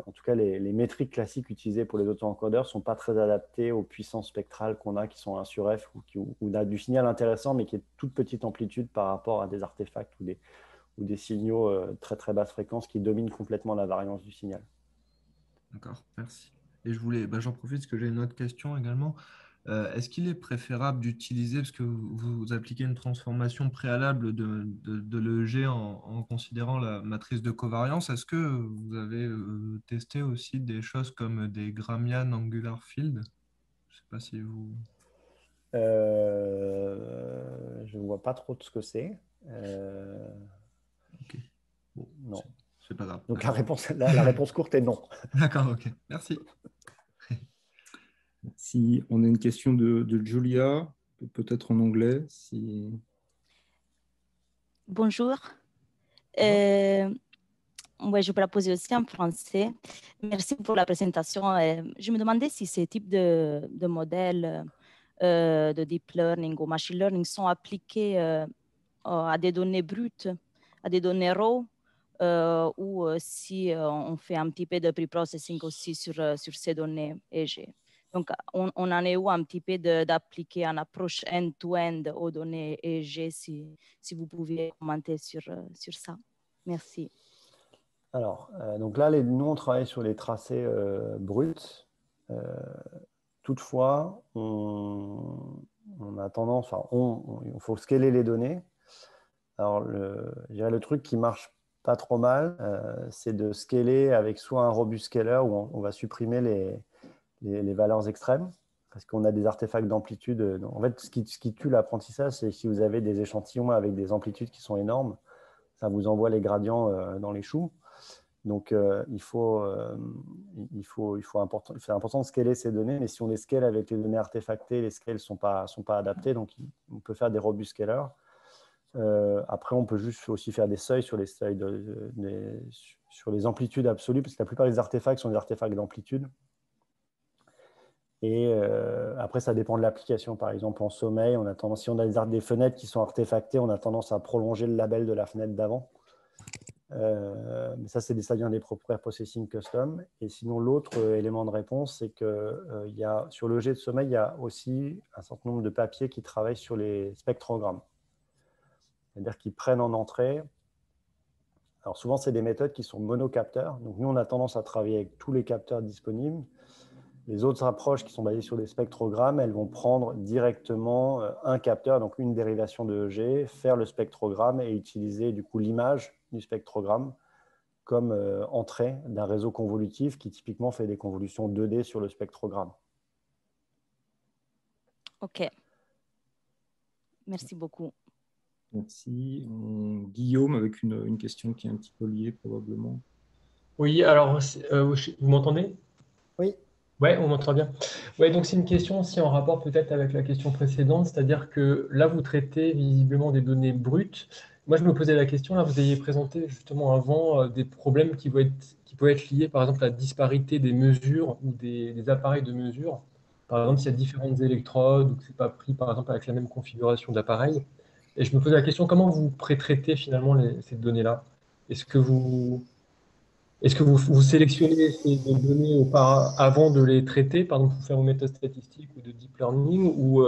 en tout cas, les métriques classiques utilisées pour les auto-encodeurs ne sont pas très adaptées aux puissances spectrales qu'on a, qui sont 1 sur F, où on a du signal intéressant, mais qui est toute petite amplitude par rapport à des artefacts ou des signaux très très basse fréquence qui dominent complètement la variance du signal. D'accord, merci. Et j'en profite parce que j'ai une autre question également. Est-ce qu'il est préférable d'utiliser, parce que vous appliquez une transformation préalable de l'EEG en considérant la matrice de covariance, est-ce que vous avez testé aussi des choses comme des Gramian Angular Field? Je ne sais pas si vous... Je ne vois pas trop de ce que c'est. Ok, bon, Non. c'est pas grave. Donc la réponse courte est non. D'accord, ok, merci. Si on a une question de Julia, peut-être en anglais. Bonjour. Ouais, je peux la poser aussi en français. Merci pour la présentation. Je me demandais si ces types de modèles de deep learning ou machine learning sont appliqués à des données brutes, à des données raw, ou si on fait un petit peu de pre-processing aussi sur ces données EG. Donc, on en est où un petit peu d'appliquer une approche end-to-end aux données EG, si vous pouvez commenter sur ça. Merci. Alors, donc là, nous, on travaille sur les tracés bruts. Toutefois, on a tendance, il faut scaler les données. Alors, je dirais le truc qui marche pas trop mal, c'est de scaler avec soit un robust scaler où on va supprimer les valeurs extrêmes, parce qu'on a des artefacts d'amplitude. En fait, ce qui tue l'apprentissage, c'est si vous avez des échantillons avec des amplitudes qui sont énormes, ça vous envoie les gradients dans les choux. Donc, c'est important de scaler ces données, mais si on les scale avec les données artefactées, les scales ne sont pas adaptés, donc on peut faire des robust scalers. Après, on peut juste aussi faire des seuils sur les seuils sur les amplitudes absolues, parce que la plupart des artefacts sont des artefacts d'amplitude. Et après, ça dépend de l'application. Par exemple, en sommeil, si on a des fenêtres qui sont artefactées, on a tendance à prolonger le label de la fenêtre d'avant. Mais ça vient des propriétaires processing custom. Et sinon, l'autre élément de réponse, c'est que sur le jet de sommeil, il y a aussi un certain nombre de papiers qui travaillent sur les spectrogrammes. C'est-à-dire qu'ils prennent en entrée. Alors souvent, c'est des méthodes qui sont monocapteurs. Donc nous, on a tendance à travailler avec tous les capteurs disponibles. Les autres approches qui sont basées sur des spectrogrammes, elles vont prendre directement un capteur, donc une dérivation de EG, faire le spectrogramme et utiliser du coup l'image du spectrogramme comme entrée d'un réseau convolutif qui typiquement fait des convolutions 2D sur le spectrogramme. OK. Merci beaucoup. Merci. Guillaume, avec une question qui est un petit peu liée probablement. Oui, alors, vous m'entendez? Oui. Oui, on m'entend bien. Ouais, donc c'est une question aussi en rapport peut-être avec la question précédente, c'est-à-dire que là, vous traitez visiblement des données brutes. Moi, je me posais la question, là, vous ayez présenté justement avant des problèmes qui peuvent être liés, par exemple, à la disparité des mesures ou des appareils de mesure. Par exemple, s'il y a différentes électrodes ou que ce n'est pas pris, par exemple, avec la même configuration d'appareil. Et je me posais la question, comment vous pré-traitez finalement ces données-là? Est-ce que vous sélectionnez ces données avant de les traiter, par exemple pour faire vos méthodes statistiques ou de deep learning, ou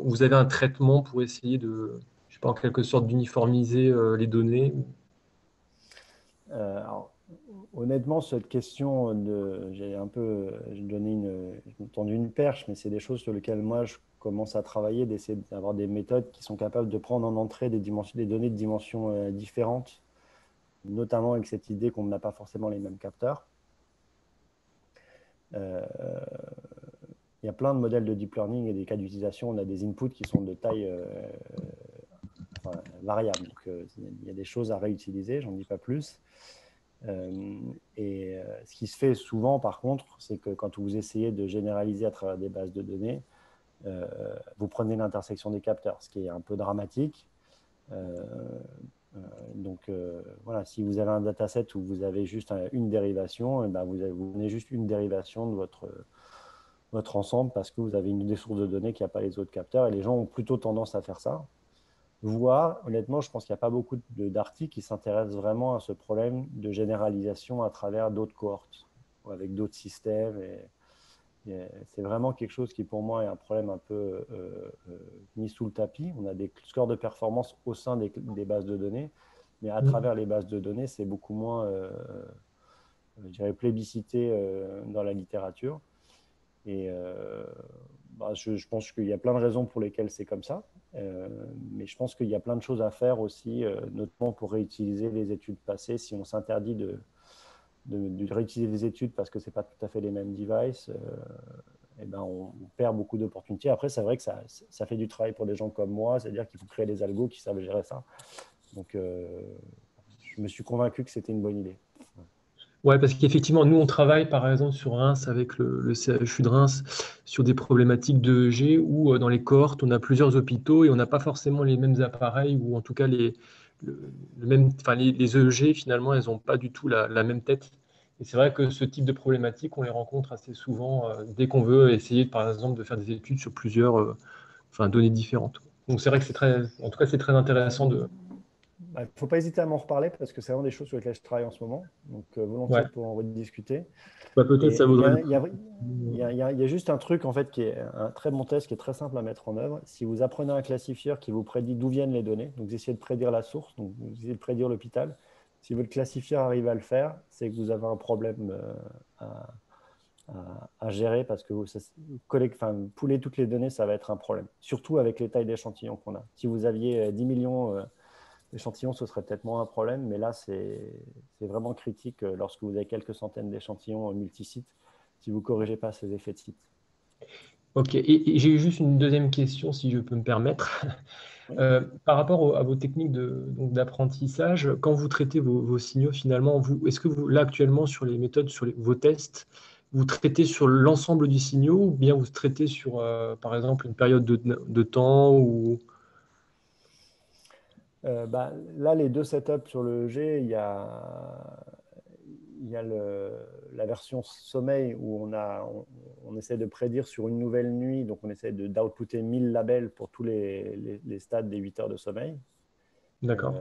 vous avez un traitement pour essayer de, je sais pas, en quelque sorte d'uniformiser les données? Alors, honnêtement, cette question, j'ai tendu une perche, mais c'est des choses sur lesquelles moi je commence à travailler, d'essayer d'avoir des méthodes qui sont capables de prendre en entrée des données de dimensions différentes, notamment avec cette idée qu'on n'a pas forcément les mêmes capteurs. Il y a plein de modèles de deep learning et des cas d'utilisation. On a des inputs qui sont de taille variable. Donc, il y a des choses à réutiliser, j'en dis pas plus. Ce qui se fait souvent, par contre, c'est que quand vous essayez de généraliser à travers des bases de données, vous prenez l'intersection des capteurs, ce qui est un peu dramatique. Donc, voilà, si vous avez un dataset où vous avez juste une dérivation, vous prenez juste une dérivation de votre ensemble parce que vous avez une des sources de données qui n'a pas les autres capteurs. Et les gens ont plutôt tendance à faire ça. voire, honnêtement, je pense qu'il n'y a pas beaucoup d'articles qui s'intéressent vraiment à ce problème de généralisation à travers d'autres cohortes ou avec d'autres systèmes. Et c'est vraiment quelque chose qui, pour moi, est un problème un peu mis sous le tapis. On a des scores de performance au sein des bases de données, mais à travers les bases de données, c'est beaucoup moins, je dirais, plébiscité dans la littérature. Et je pense qu'il y a plein de raisons pour lesquelles c'est comme ça. Mais je pense qu'il y a plein de choses à faire aussi, notamment pour réutiliser les études passées. Si on s'interdit de réutiliser les études parce que ce n'est pas tout à fait les mêmes devices, eh ben on perd beaucoup d'opportunités. Après, c'est vrai que ça fait du travail pour des gens comme moi, c'est-à-dire qu'il faut créer des algos qui savent gérer ça. Donc, je me suis convaincu que c'était une bonne idée. Ouais, parce qu'effectivement, nous, on travaille par exemple sur Reims avec le CHU de Reims sur des problématiques de EEG où dans les cohortes, on a plusieurs hôpitaux et on n'a pas forcément les mêmes appareils ou en tout cas les EEG, finalement, elles n'ont pas du tout la même tête. Et c'est vrai que ce type de problématique, on les rencontre assez souvent dès qu'on veut essayer, par exemple, de faire des études sur plusieurs données différentes. Donc c'est vrai que en tout cas, c'est très intéressant de. Il ne faut pas hésiter à m'en reparler parce que c'est vraiment des choses sur lesquelles je travaille en ce moment. Donc, volontiers Ouais. pour en rediscuter. Bah, peut-être ça vaudrait. Il y a juste un truc en fait qui est un très bon test qui est très simple à mettre en œuvre. Si vous apprenez un classifieur qui vous prédit d'où viennent les données, donc vous essayez de prédire la source, donc vous essayez de prédire l'hôpital. Si votre classifieur arrive à le faire, c'est que vous avez un problème à gérer parce que pouler toutes les données, ça va être un problème. Surtout avec les tailles d'échantillons qu'on a. Si vous aviez 10 millions d'échantillons, ce serait peut-être moins un problème, mais là, c'est vraiment critique lorsque vous avez quelques centaines d'échantillons multisites, si vous ne corrigez pas ces effets de site. Ok, et j'ai juste une deuxième question, si je peux me permettre. Oui. Par rapport à vos techniques d'apprentissage, quand vous traitez vos signaux, finalement, est-ce que vous, là, actuellement, sur les méthodes, sur vos tests, vous traitez sur l'ensemble du signaux ou bien vous traitez sur, par exemple, une période de temps ou... Là, les deux setups sur le EEG, il y a la version sommeil où on essaie de prédire sur une nouvelle nuit, donc on essaie d'outputter 1000 labels pour tous les stades des 8 heures de sommeil. D'accord.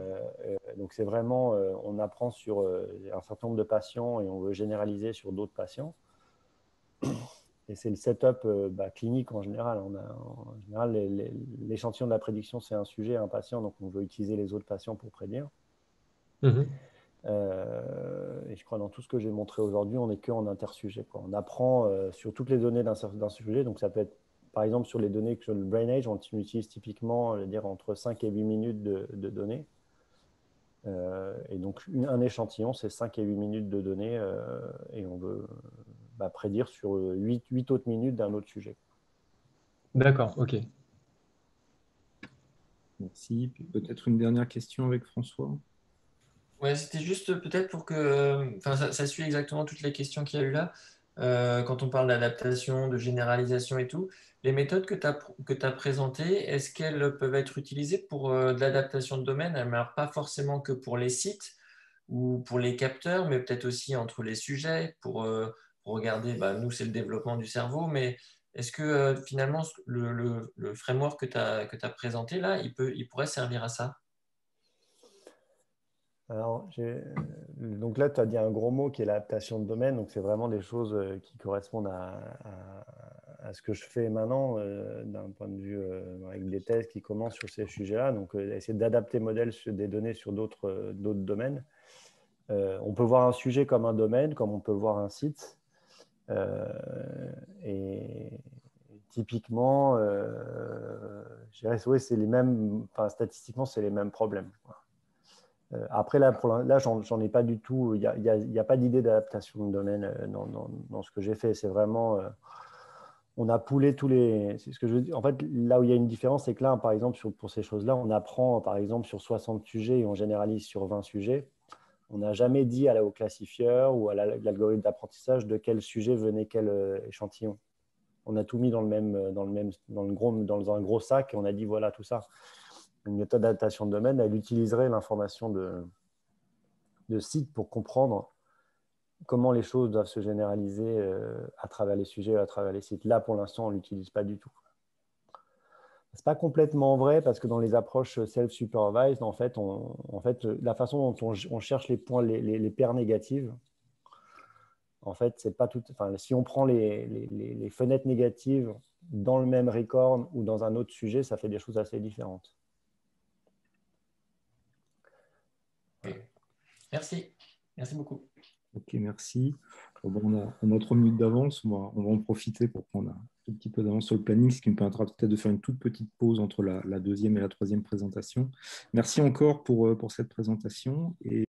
Donc c'est vraiment, on apprend sur un certain nombre de patients et on veut généraliser sur d'autres patients. Et c'est le setup clinique en général. En général, l'échantillon de la prédiction, c'est un sujet, un patient, donc on veut utiliser les autres patients pour prédire. Mhm. Et je crois dans tout ce que j'ai montré aujourd'hui, on n'est qu'en intersujet. On apprend sur toutes les données d'un sujet. Donc ça peut être, par exemple, sur les données sur le brain age, on utilise typiquement, je veux dire, entre 5 et 8 minutes de données. Et donc, un échantillon, c'est 5 et 8 minutes de données et on veut prédire sur 8 autres minutes d'un autre sujet. D'accord, ok. Merci. Peut-être une dernière question avec François. Ouais, c'était juste peut-être pour que, ça suit exactement toutes les questions qu'il y a eu là. Quand on parle d'adaptation, de généralisation et tout, les méthodes que tu as présentées, est-ce qu'elles peuvent être utilisées pour de l'adaptation de domaine? Alors, pas forcément que pour les sites ou pour les capteurs, mais peut-être aussi entre les sujets pour regarder, nous, c'est le développement du cerveau, mais est-ce que finalement, le framework que tu as présenté là, il pourrait servir à ça? Alors, donc là, tu as dit un gros mot qui est l'adaptation de domaine. Donc, c'est vraiment des choses qui correspondent à ce que je fais maintenant d'un point de vue avec des thèses qui commencent sur ces sujets-là. Donc, essayer d'adapter modèles sur des données sur d'autres domaines. On peut voir un sujet comme un domaine, comme on peut voir un site. Et typiquement, je dirais, oui, c'est les mêmes, statistiquement, c'est les mêmes problèmes. Après, là, j'en ai pas du tout. Il n'y a pas d'idée d'adaptation de domaine dans ce que j'ai fait. C'est vraiment, on a poolé tous les. C'est ce que je veux dire. En fait, là où il y a une différence, c'est que là, par exemple, pour ces choses-là, on apprend, par exemple, sur 60 sujets et on généralise sur 20 sujets. On n'a jamais dit au classifieur ou à l'algorithme d'apprentissage de quel sujet venait quel échantillon. On a tout mis dans un gros sac et on a dit voilà tout ça. Une méthode d'adaptation de domaine, elle utiliserait l'information de site pour comprendre comment les choses doivent se généraliser à travers les sujets, à travers les sites. Là, pour l'instant, on ne l'utilise pas du tout. C'est pas complètement vrai parce que dans les approches self-supervised, en fait, la façon dont on cherche les points, les paires négatives, en fait, c'est pas tout. Enfin, si on prend les fenêtres négatives dans le même record ou dans un autre sujet, ça fait des choses assez différentes. Okay. Merci. Merci beaucoup. Ok, merci. Bon, on a 3 minutes d'avance. On va en profiter pour prendre un tout petit peu d'avance sur le planning, ce qui me permettra peut-être de faire une toute petite pause entre la deuxième et la troisième présentation. Merci encore pour cette présentation. Et